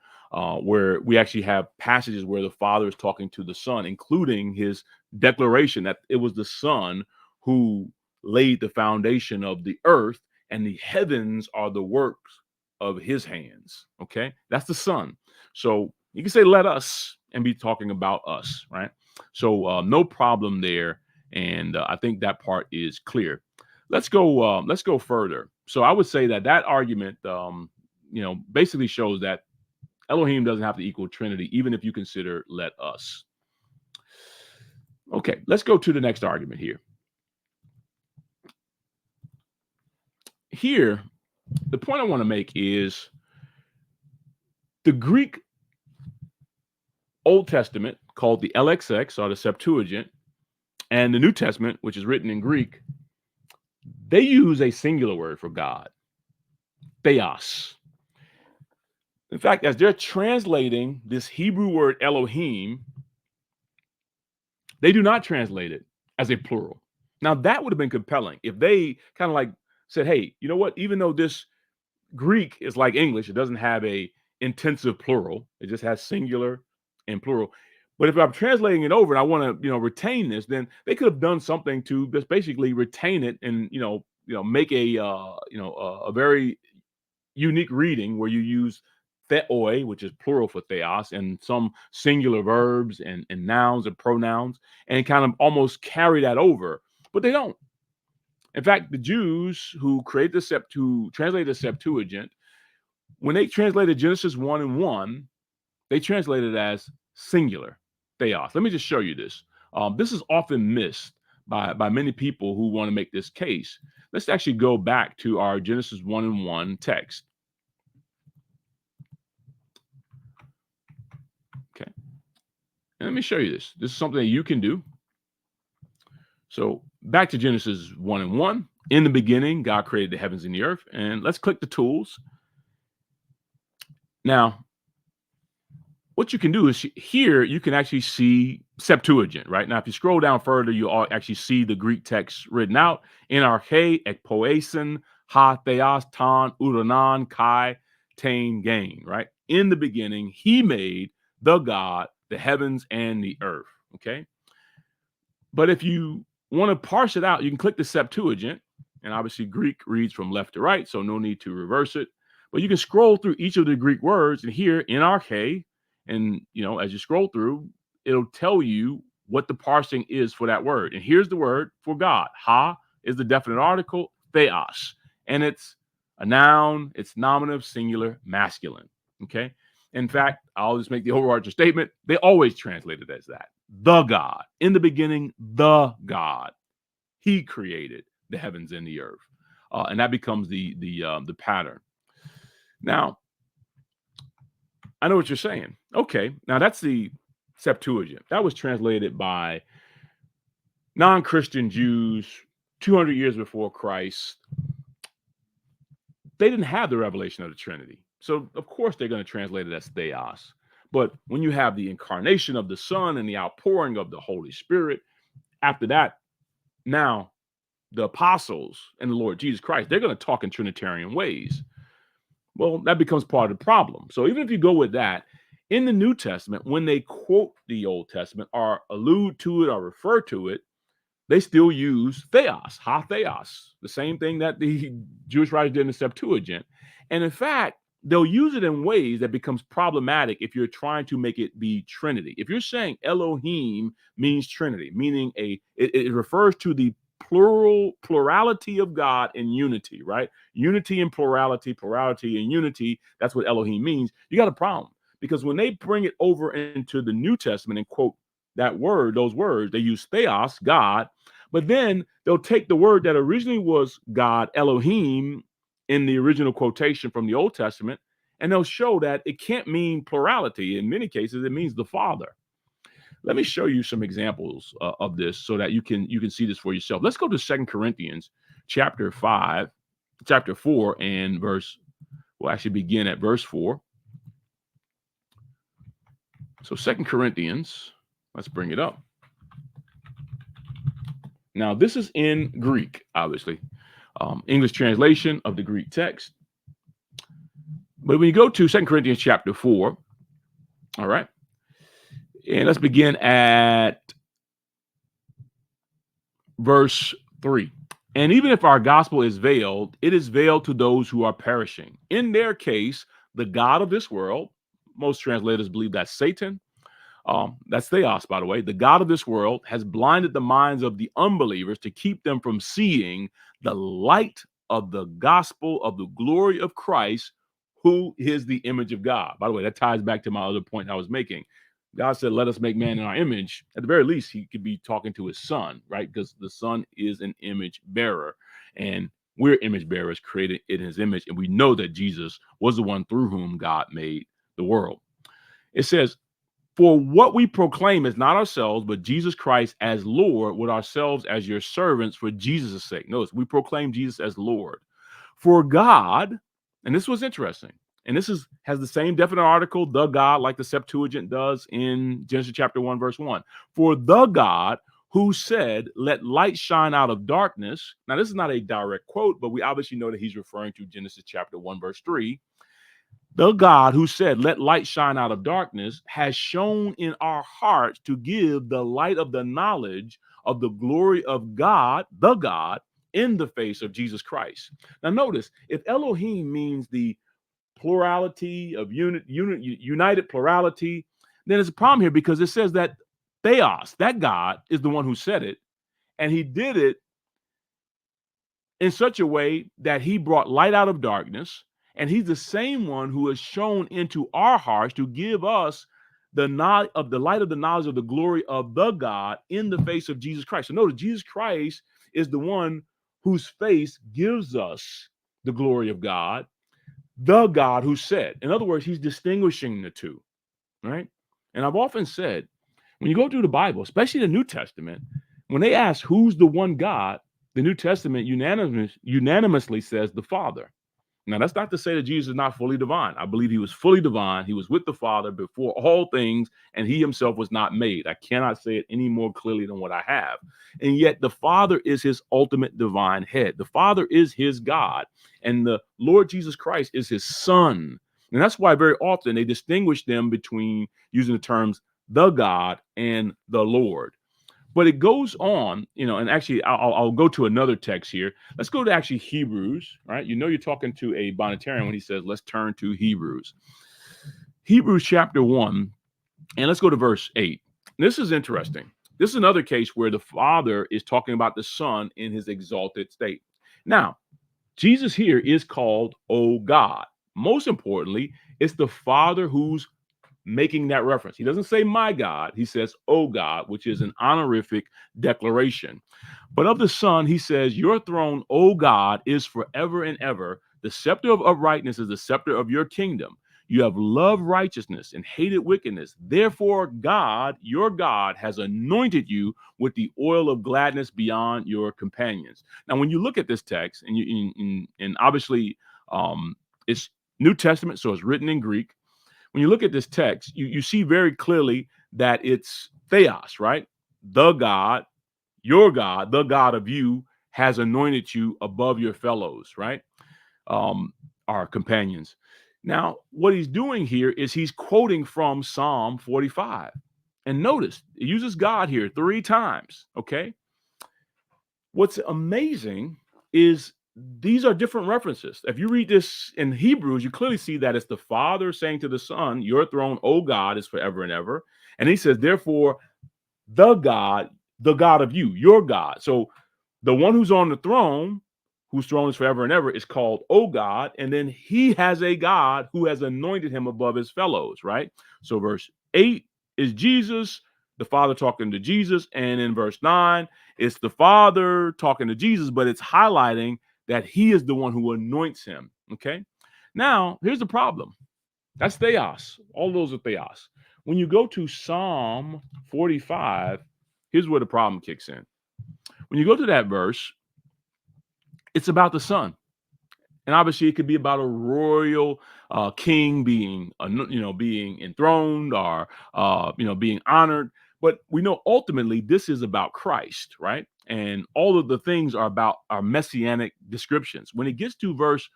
S1: where we actually have passages where the Father is talking to the Son, including his declaration that it was the Son who laid the foundation of the earth and the heavens are the works of his hands. Okay, that's the Son. So you can say let us and be talking about us, right? So no problem there, and I think that part is clear. Let's go further. So I would say that argument basically shows that Elohim doesn't have to equal Trinity, even if you consider let us. Okay, let's go to the next argument here. Here, the point I want to make is the Greek Old Testament, called the LXX or the Septuagint, and the New Testament, which is written in Greek, they use a singular word for God, theos. In fact, as they're translating this Hebrew word Elohim, they do not translate it as a plural. Now, that would have been compelling if they kind of like said, hey, you know what? Even though this Greek is like English, it doesn't have a intensive plural. It just has singular and plural. But if I'm translating it over and I want to, retain this, then they could have done something to just basically retain it and, make a very unique reading where you use theoi, which is plural for theos, and some singular verbs and nouns and pronouns, and kind of almost carry that over. But they don't. In fact, the Jews who translated the Septuagint, when they translated Genesis 1 and 1, they translated it as singular, theos. Let me just show you this. This is often missed by many people who want to make this case. Let's actually go back to our Genesis 1 and 1 text. Okay. And let me show you this. This is something that you can do. So back to Genesis 1 and 1. In the beginning, God created the heavens and the earth. And let's click the tools. Now, what you can do is here you can actually see Septuagint, right? Now, if you scroll down further, you'll actually see the Greek text written out. In arche, ekpoesin, ha theos, ton, uranon, kai, tain, gain, right? In the beginning, he made the God, the heavens and the earth, okay? But if you want to parse it out, you can click the Septuagint, and obviously Greek reads from left to right, so no need to reverse it. But you can scroll through each of the Greek words, and here in arche, and as you scroll through, it'll tell you what the parsing is for that word. And here's the word for God. Ha is the definite article, theos, and it's a noun, it's nominative, singular, masculine. Okay. In fact, I'll just make the overarching statement. They always translate it as that. The God. In the beginning, the God. He created the heavens and the earth. And that becomes the pattern. Now, I know what you're saying. Okay, now that's the Septuagint. That was translated by non-Christian Jews 200 years before Christ. They didn't have the revelation of the Trinity. So, of course, they're going to translate it as theos. But when you have the incarnation of the Son and the outpouring of the Holy Spirit, after that, now the apostles and the Lord Jesus Christ, they're going to talk in Trinitarian ways. Well, that becomes part of the problem. So even if you go with that, in the New Testament, when they quote the Old Testament or allude to it or refer to it, they still use theos, ha theos, the same thing that the Jewish writers did in the Septuagint. And in fact, they'll use it in ways that becomes problematic if you're trying to make it be Trinity. If you're saying Elohim means Trinity, meaning it refers to the plurality of God and unity, right? Unity and plurality, plurality and unity. That's what Elohim means. You got a problem because when they bring it over into the New Testament and quote that word, those words, they use theos, God, but then they'll take the word that originally was God, Elohim, in the original quotation from the Old Testament, and they'll show that it can't mean plurality. In many cases, it means the Father. Let me show you some examples of this so that you can see this for yourself. Let's go to 2 Corinthians chapter 4, and we'll actually begin at verse 4. So 2 Corinthians, let's bring it up. Now, this is in Greek, obviously. English translation of the Greek text. But when you go to 2 Corinthians chapter 4, all right, and let's begin at verse 3. And even if our gospel is veiled, it is veiled to those who are perishing. In their case, the God of this world, most translators believe that's Satan. That's theos, by the way. The God of this world has blinded the minds of the unbelievers to keep them from seeing the light of the gospel of the glory of Christ, who is the image of God. By the way, that ties back to my other point I was making. God said, let us make man in our image. At the very least, he could be talking to his son, right? Because the son is an image bearer, and we're image bearers created in his image. And we know that Jesus was the one through whom God made the world. It says, for what we proclaim is not ourselves, but Jesus Christ as Lord, with ourselves as your servants for Jesus' sake. Notice, we proclaim Jesus as Lord. For God, and this was interesting, and this has the same definite article, the God, like the Septuagint does in Genesis chapter 1, verse 1. For the God who said, let light shine out of darkness. Now, this is not a direct quote, but we obviously know that he's referring to Genesis chapter 1, verse 3. The God who said, let light shine out of darkness, has shone in our hearts to give the light of the knowledge of the glory of God, the God, in the face of Jesus Christ. Now, notice, if Elohim means the plurality of united plurality, then there's a problem here because it says that theos, that God, is the one who said it, and he did it in such a way that he brought light out of darkness. And he's the same one who has shown into our hearts to give us the light of the knowledge of the glory of the God in the face of Jesus Christ. So notice, Jesus Christ is the one whose face gives us the glory of God, the God who said. In other words, he's distinguishing the two, right? And I've often said, when you go through the Bible, especially the New Testament, when they ask who's the one God, the New Testament unanimously says the Father. Now, that's not to say that Jesus is not fully divine. I believe he was fully divine. He was with the Father before all things, and he himself was not made. I cannot say it any more clearly than what I have. And yet the Father is his ultimate divine head. The Father is his God, and the Lord Jesus Christ is his Son. And that's why very often they distinguish them between using the terms the God and the Lord. But it goes on, and actually I'll go to another text here. Let's go to actually Hebrews, right? You're talking to a Binitarian when he says, let's turn to Hebrews. Hebrews chapter 1, and let's go to verse 8. This is interesting. This is another case where the Father is talking about the Son in his exalted state. Now, Jesus here is called, O God. Most importantly, it's the Father who's making that reference. He doesn't say my God. He says, oh God, which is an honorific declaration. But of the Son, he says, your throne, O God, is forever and ever. The scepter of uprightness is the scepter of your kingdom. You have loved righteousness and hated wickedness. Therefore, God, your God, has anointed you with the oil of gladness beyond your companions. Now, when you look at this text, and obviously it's New Testament, so it's written in Greek. When you look at this text, you see very clearly that it's theos, right? The God, your God, the God of you, has anointed you above your fellows, right? Our companions. Now, what he's doing here is he's quoting from Psalm 45. And notice, it uses God here 3 times, okay? What's amazing is these are different references. If you read this in Hebrews, you clearly see that it's the Father saying to the Son, "Your throne, O God, is forever and ever." And he says, "Therefore, the God of you, your God." So the one who's on the throne, whose throne is forever and ever, is called O God. And then he has a God who has anointed him above his fellows, right? So verse 8 is Jesus, the Father talking to Jesus. And in verse 9, it's the Father talking to Jesus, but it's highlighting that he is the one who anoints him. Okay. Now, here's the problem. That's theos. All those are theos. When you go to Psalm 45, here's where the problem kicks in. When you go to that verse, it's about the Son. And obviously, it could be about a royal king being, being enthroned or, being honored. But we know ultimately this is about Christ, right? And all of the things are about our messianic descriptions. When it gets to verse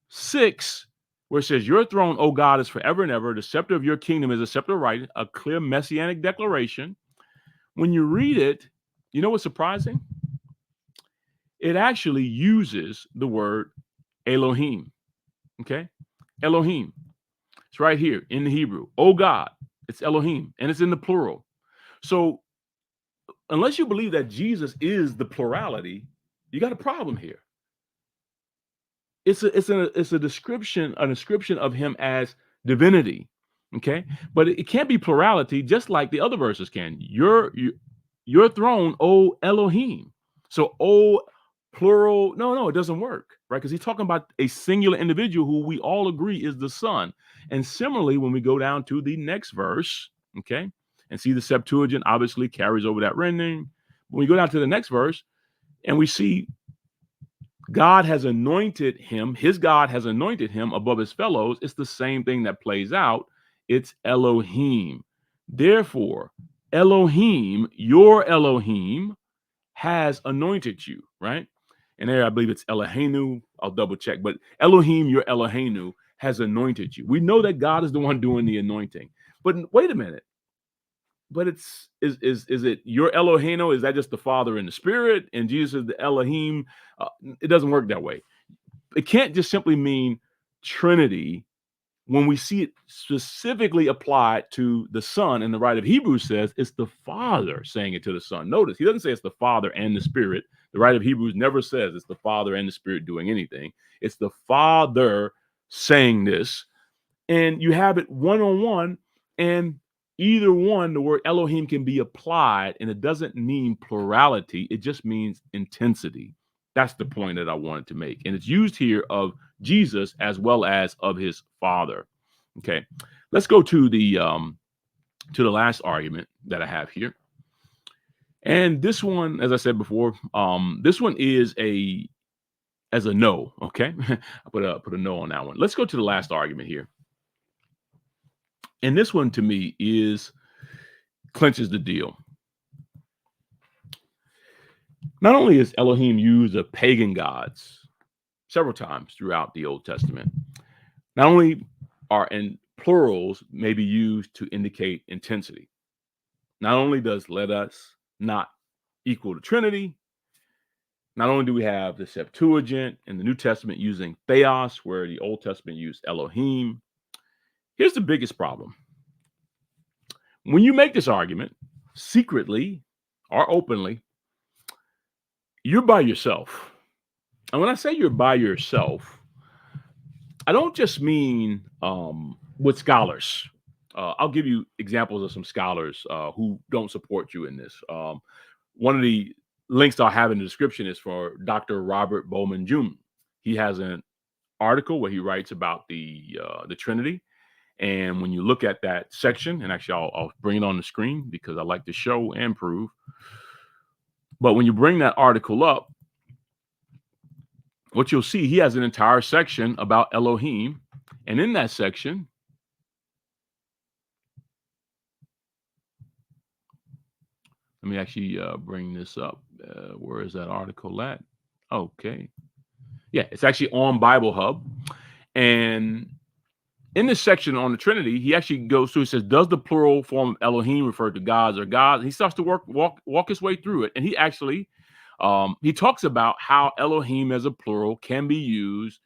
S1: 6, where it says, "Your throne, O God, is forever and ever. The scepter of your kingdom is a scepter of right," a clear messianic declaration. When you read it, you know what's surprising? It actually uses the word Elohim. Okay? Elohim. It's right here in the Hebrew. Oh God. It's Elohim. And it's in the plural. So unless you believe that Jesus is the plurality, you got a problem here. It's a description of him as divinity. Okay? But it can't be plurality, just like the other verses can. Your throne, O Elohim. So plural, no, it doesn't work, right? Because he's talking about a singular individual who we all agree is the Son. And similarly, when we go down to the next verse, okay, and see the Septuagint obviously carries over that rendering. When we go down to the next verse and we see God has anointed him, his God has anointed him above his fellows, it's the same thing that plays out. It's Elohim. Therefore, Elohim, your Elohim, has anointed you, right? And there, I believe it's Eloheinu. I'll double check, but Elohim, your Eloheinu, has anointed you. We know that God is the one doing the anointing. But wait a minute. But is it your Eloheinu? Is that just the Father and the Spirit? And Jesus is the Elohim? It doesn't work that way. It can't just simply mean Trinity when we see it specifically applied to the Son, and the writer of Hebrews says it's the Father saying it to the Son. Notice he doesn't say it's the Father and the Spirit. The writer of Hebrews never says it's the Father and the Spirit doing anything. It's the Father saying this, and you have it one on one, and either one, the word Elohim can be applied, and it doesn't mean plurality. It just means intensity. That's the point that I wanted to make. And it's used here of Jesus as well as of his Father. Okay. Let's go to the last argument that I have here. And this one, as I said before, this one is a no. Okay. I put a no on that one. Let's go to the last argument here. And this one to me clinches the deal. Not only is Elohim used of pagan gods several times throughout the Old Testament, not only are in plurals may be used to indicate intensity. Not only does let us not equal the Trinity, not only do we have the Septuagint in the New Testament using theos, where the Old Testament used Elohim. Here's the biggest problem. When you make this argument, secretly or openly, you're by yourself. And when I say you're by yourself, I don't just mean with scholars. I'll give you examples of some scholars who don't support you in this. One of the links I'll have in the description is for Dr. Robert Bowman Jr. He has an article where he writes about the Trinity. And when you look at that section, and actually I'll bring it on the screen because I like to show and prove. But when you bring that article up, what you'll see, he has an entire section about Elohim. And in that section, let me actually bring this up. Where is that article at? Okay. Yeah, it's actually on Bible Hub. And in this section on the Trinity, he actually goes through, he says, does the plural form of Elohim refer to gods or gods? He starts to walk his way through it. And he actually, he talks about how Elohim as a plural can be used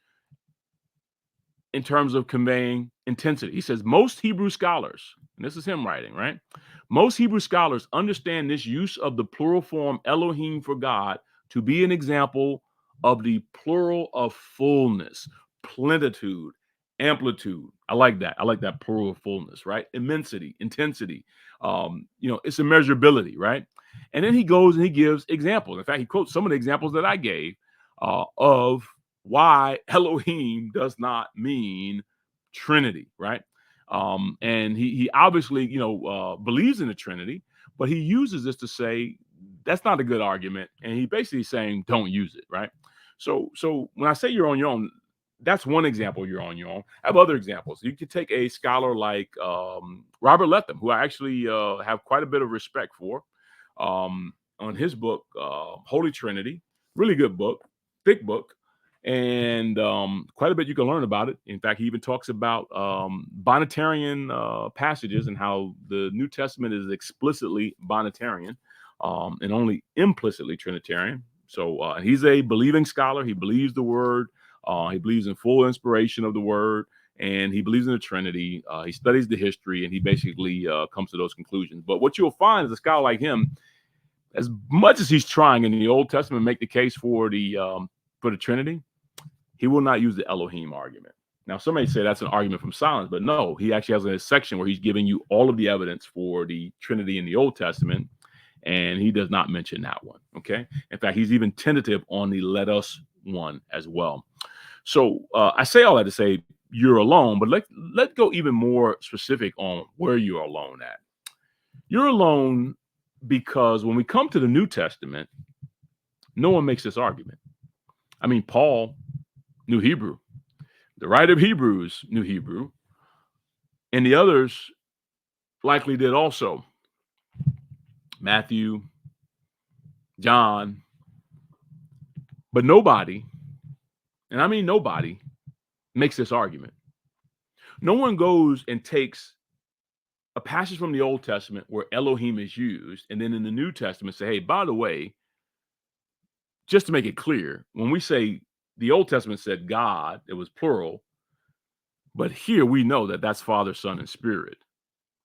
S1: in terms of conveying intensity. He says, most Hebrew scholars, and this is him writing, right? Most Hebrew scholars understand this use of the plural form Elohim for God to be an example of the plural of fullness, plenitude, amplitude. I like that. I like that plural of fullness, right? Immensity, intensity. It's immeasurability, right? And then he goes and he gives examples. In fact, he quotes some of the examples that I gave of why Elohim does not mean Trinity, right? And he obviously, believes in the Trinity, but he uses this to say that's not a good argument, and he basically saying don't use it, right? So when I say you're on your own, that's one example. You're on your own. I have other examples. You could take a scholar like Robert Letham, who I actually have quite a bit of respect for, on his book Holy Trinity, really good book, thick book. And quite a bit you can learn about it. In fact, he even talks about Binitarian passages and how the New Testament is explicitly Binitarian and only implicitly Trinitarian. So he's a believing scholar. He believes the word. He believes in full inspiration of the word, and he believes in the Trinity. He studies the history, and he basically comes to those conclusions. But what you'll find is a scholar like him, as much as he's trying in the Old Testament to make the case for the Trinity, he will not use the Elohim argument. Now, some may say that's an argument from silence, but no, he actually has a section where he's giving you all of the evidence for the Trinity in the Old Testament, and he does not mention that one. Okay. In fact, he's even tentative on the let us one as well. So I say all that to say you're alone, but let's go even more specific on where you're alone at. You're alone because when we come to the New Testament, no one makes this argument. I mean, Paul knew Hebrew. The writer of Hebrews knew Hebrew. And the others likely did also. Matthew, John. But nobody, and I mean nobody, makes this argument. No one goes and takes a passage from the Old Testament where Elohim is used, and then in the New Testament say, hey, by the way, just to make it clear, when we say the Old Testament said God, it was plural, but here we know that that's Father, Son, and Spirit.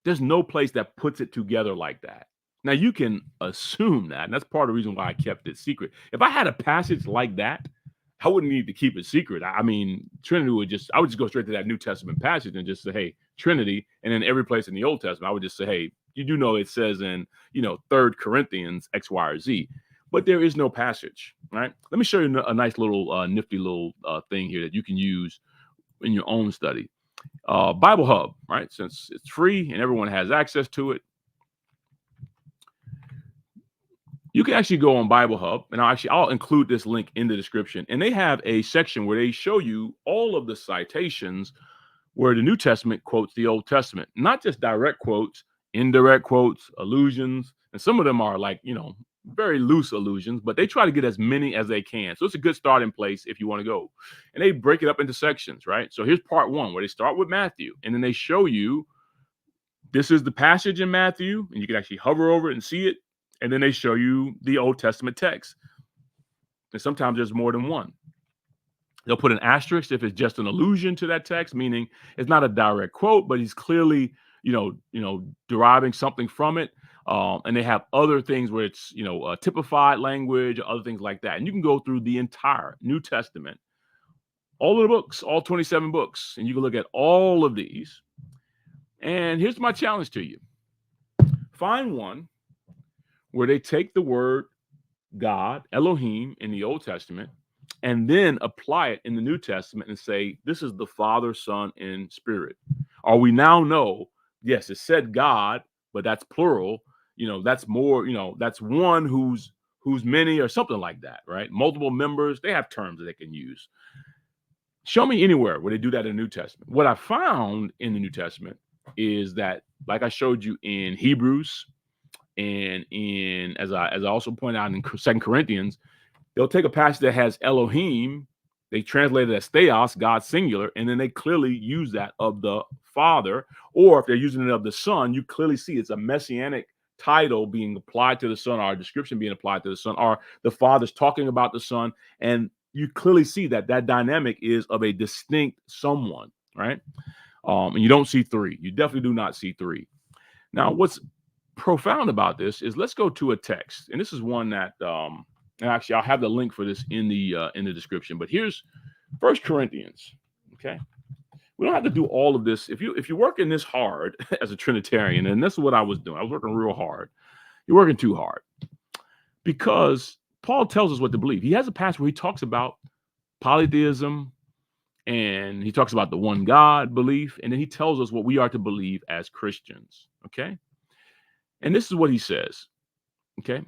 S1: There's no place that puts it together like that. Now, you can assume that, and that's part of the reason why I kept it secret. If I had a passage like that, I wouldn't need to keep it secret. I mean, Trinity I would just go straight to that New Testament passage and just say, hey, Trinity, and then every place in the Old Testament, I would just say, hey, you do know it says in, 3rd Corinthians, X, Y, or Z. But there is no passage, right? Let me show you a nice little nifty little thing here that you can use in your own study. Bible Hub, right? Since it's free and everyone has access to it, you can actually go on Bible Hub, and I'll include this link in the description. And they have a section where they show you all of the citations where the New Testament quotes the Old Testament, not just direct quotes, indirect quotes, allusions, and some of them are like, very loose allusions, but they try to get as many as they can. So it's a good starting place if you want to go. And they break it up into sections, right? So here's part 1 where they start with Matthew, and then they show you this is the passage in Matthew, and you can actually hover over it and see it. And then they show you the Old Testament text. And sometimes there's more than one. They'll put an asterisk if it's just an allusion to that text, meaning it's not a direct quote, but he's clearly, deriving something from it. And they have other things where it's, typified language, or other things like that. And you can go through the entire New Testament, all of the books, all 27 books, and you can look at all of these. And here's my challenge to you. Find one where they take the word God, Elohim, in the Old Testament, and then apply it in the New Testament and say, this is the Father, Son, and Spirit. Or we now know, yes, it said God, but that's plural. That's more, that's one who's many or something like that, right? Multiple members, they have terms that they can use. Show me anywhere where they do that in the New Testament. What I found in the New Testament is that, like I showed you in Hebrews, and as I also point out in 2 Corinthians, they'll take a passage that has Elohim They translate it as theos, God singular, and then they clearly use that of the Father. Or if they're using it of the Son, you clearly see it's a messianic title being applied to the Son, or a description being applied to the Son, or the Father's talking about the Son. And you clearly see that that dynamic is of a distinct someone, right? And you don't see three. You definitely do not see three. Now, what's profound about this is, let's go to a text, and this is one that and actually I'll have the link for this in the description. But here's First Corinthians. Okay, we don't have to do all of this. If you're working this hard as a Trinitarian, and this is what I was doing, I was working real hard. You're working too hard, because Paul tells us what to believe. He has a passage where he talks about polytheism, and he talks about the one God belief, and then he tells us what we are to believe as Christians. Okay, and this is what he says. Okay,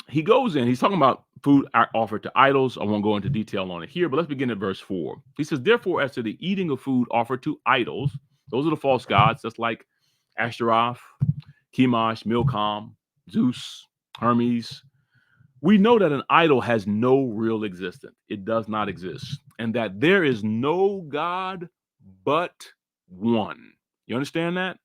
S1: he goes in, he's talking about food offered to idols. I won't go into detail on it here, but let's begin at verse 4. He says, therefore, as to the eating of food offered to idols, those are the false gods, that's like Ashtaroth, Chemosh, Milcom, Zeus, Hermes. We know that an idol has no real existence. It does not exist. And that there is no God but one. You understand that?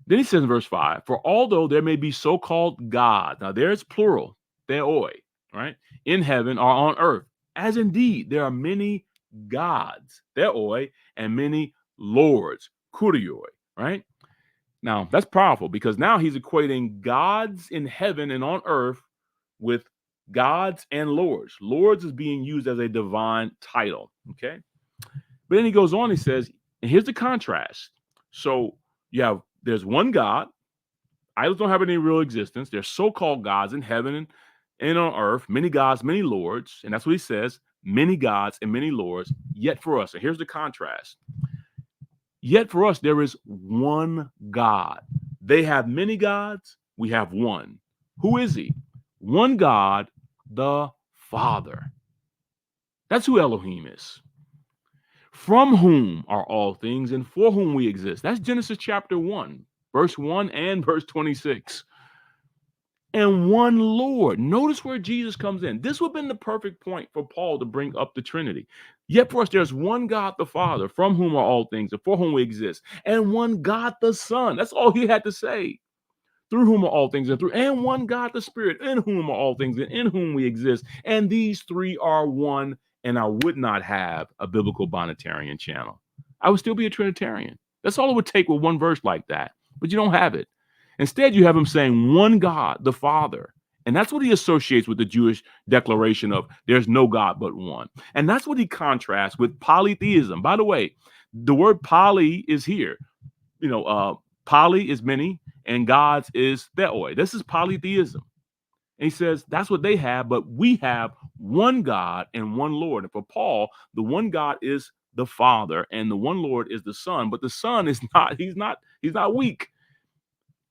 S1: Then he says in verse 5, for although there may be so-called gods, now there's plural, theoi, right, in heaven or on earth, as indeed there are many gods, theoi, and many lords, kurioi, right? Now, that's powerful, because now he's equating gods in heaven and on earth with gods and lords. Lords is being used as a divine title, okay? But then he goes on, he says, and here's the contrast. So there's one God. Idols don't have any real existence. They're so-called gods in heaven and on earth, many gods, many lords. And that's what he says, many gods and many lords, yet for us. And here's the contrast. Yet for us, there is one God. They have many gods. We have one. Who is he? One God, the Father. That's who Elohim is. From whom are all things and for whom we exist. That's Genesis chapter 1, verse 1 and verse 26. And one Lord. Notice where Jesus comes in. This would have been the perfect point for Paul to bring up the Trinity. Yet for us, there's one God the Father, from whom are all things and for whom we exist. And one God the Son. That's all he had to say. Through whom are all things, and one God the Spirit, in whom are all things, and in whom we exist. And these three are one. And I would not have a biblical Binitarian channel. I would still be a Trinitarian. That's all it would take with one verse like that. But you don't have it. Instead, you have him saying one God, the Father. And that's what he associates with the Jewish declaration of there's no God but one. And that's what he contrasts with polytheism. By the way, the word poly is here. Poly is many, and gods is theoi. This is polytheism. And he says that's what they have, but we have one God and one Lord. And for Paul, the one God is the Father, and the one Lord is the Son. But the Son is not, he's not weak.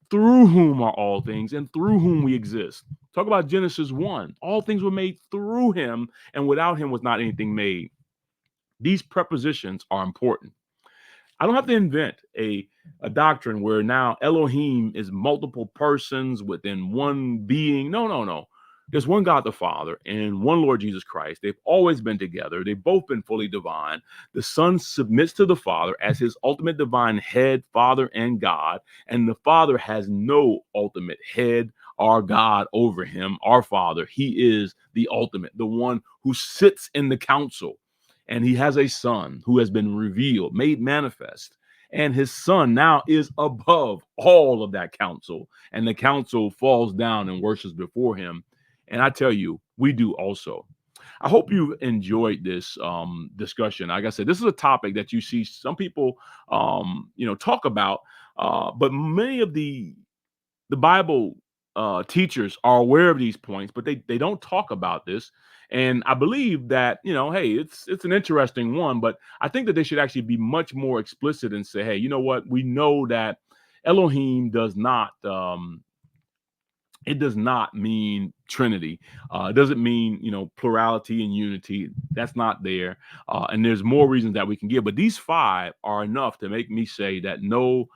S1: Through whom are all things, and through whom we exist. Talk about Genesis 1. All things were made through him, and without him was not anything made. These prepositions are important. I don't have to invent a doctrine where now Elohim is multiple persons within one being. No. There's one God the Father and one Lord Jesus Christ. They've always been together. They've both been fully divine. The Son submits to the Father as his ultimate divine head, Father, and God. And the Father has no ultimate head or God over him, our Father. He is the ultimate, the one who sits in the council. And he has a Son who has been revealed, made manifest. And his Son now is above all of that council. And the council falls down and worships before him. And I tell you, we do also. I hope you enjoyed this discussion. Like I said, this is a topic that you see some people, talk about. But many of the Bible teachers are aware of these points, but they don't talk about this. And I believe that, hey, it's an interesting one, but I think that they should actually be much more explicit and say, hey, you know what? We know that Elohim does not, it does not mean Trinity. It doesn't mean, plurality and unity. That's not there. And there's more reasons that we can give, but these five are enough to make me say that no,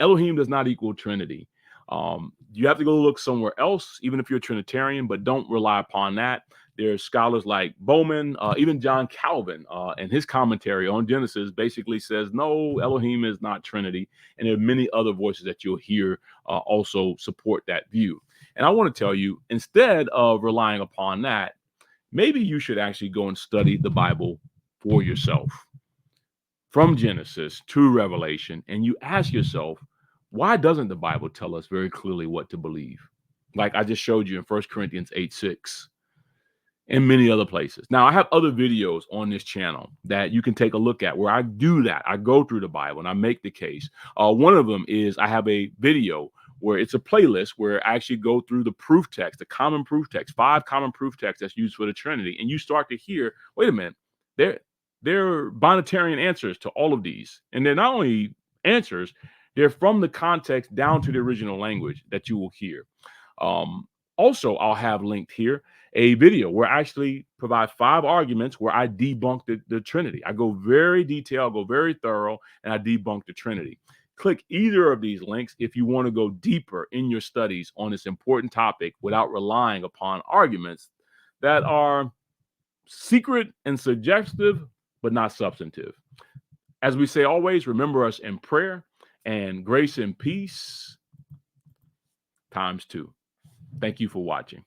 S1: Elohim does not equal Trinity. You have to go look somewhere else, even if you're a Trinitarian, but don't rely upon that. There's scholars like Bowman, even John Calvin, and his commentary on Genesis basically says, no, Elohim is not Trinity. And there are many other voices that you'll hear also support that view. And I want to tell you, instead of relying upon that, maybe you should actually go and study the Bible for yourself from Genesis to Revelation. And you ask yourself, why doesn't the Bible tell us very clearly what to believe? Like I just showed you in 1 Corinthians 8:6. And many other places. Now, I have other videos on this channel that you can take a look at where I do that. I go through the Bible and I make the case. One of them is I have a video where it's a playlist where I actually go through the proof text, the common proof text, 5 common proof texts that's used for the Trinity. And you start to hear, wait a minute, they're Binitarian answers to all of these. And they're not only answers, they're from the context down to the original language that you will hear. Also, I'll have linked here a video where I actually provide 5 arguments where I debunk the Trinity. I go very detailed, go very thorough, and I debunk the Trinity. Click either of these links if you want to go deeper in your studies on this important topic without relying upon arguments that are secret and suggestive, but not substantive. As we say always, remember us in prayer and grace and peace ×2. Thank you for watching.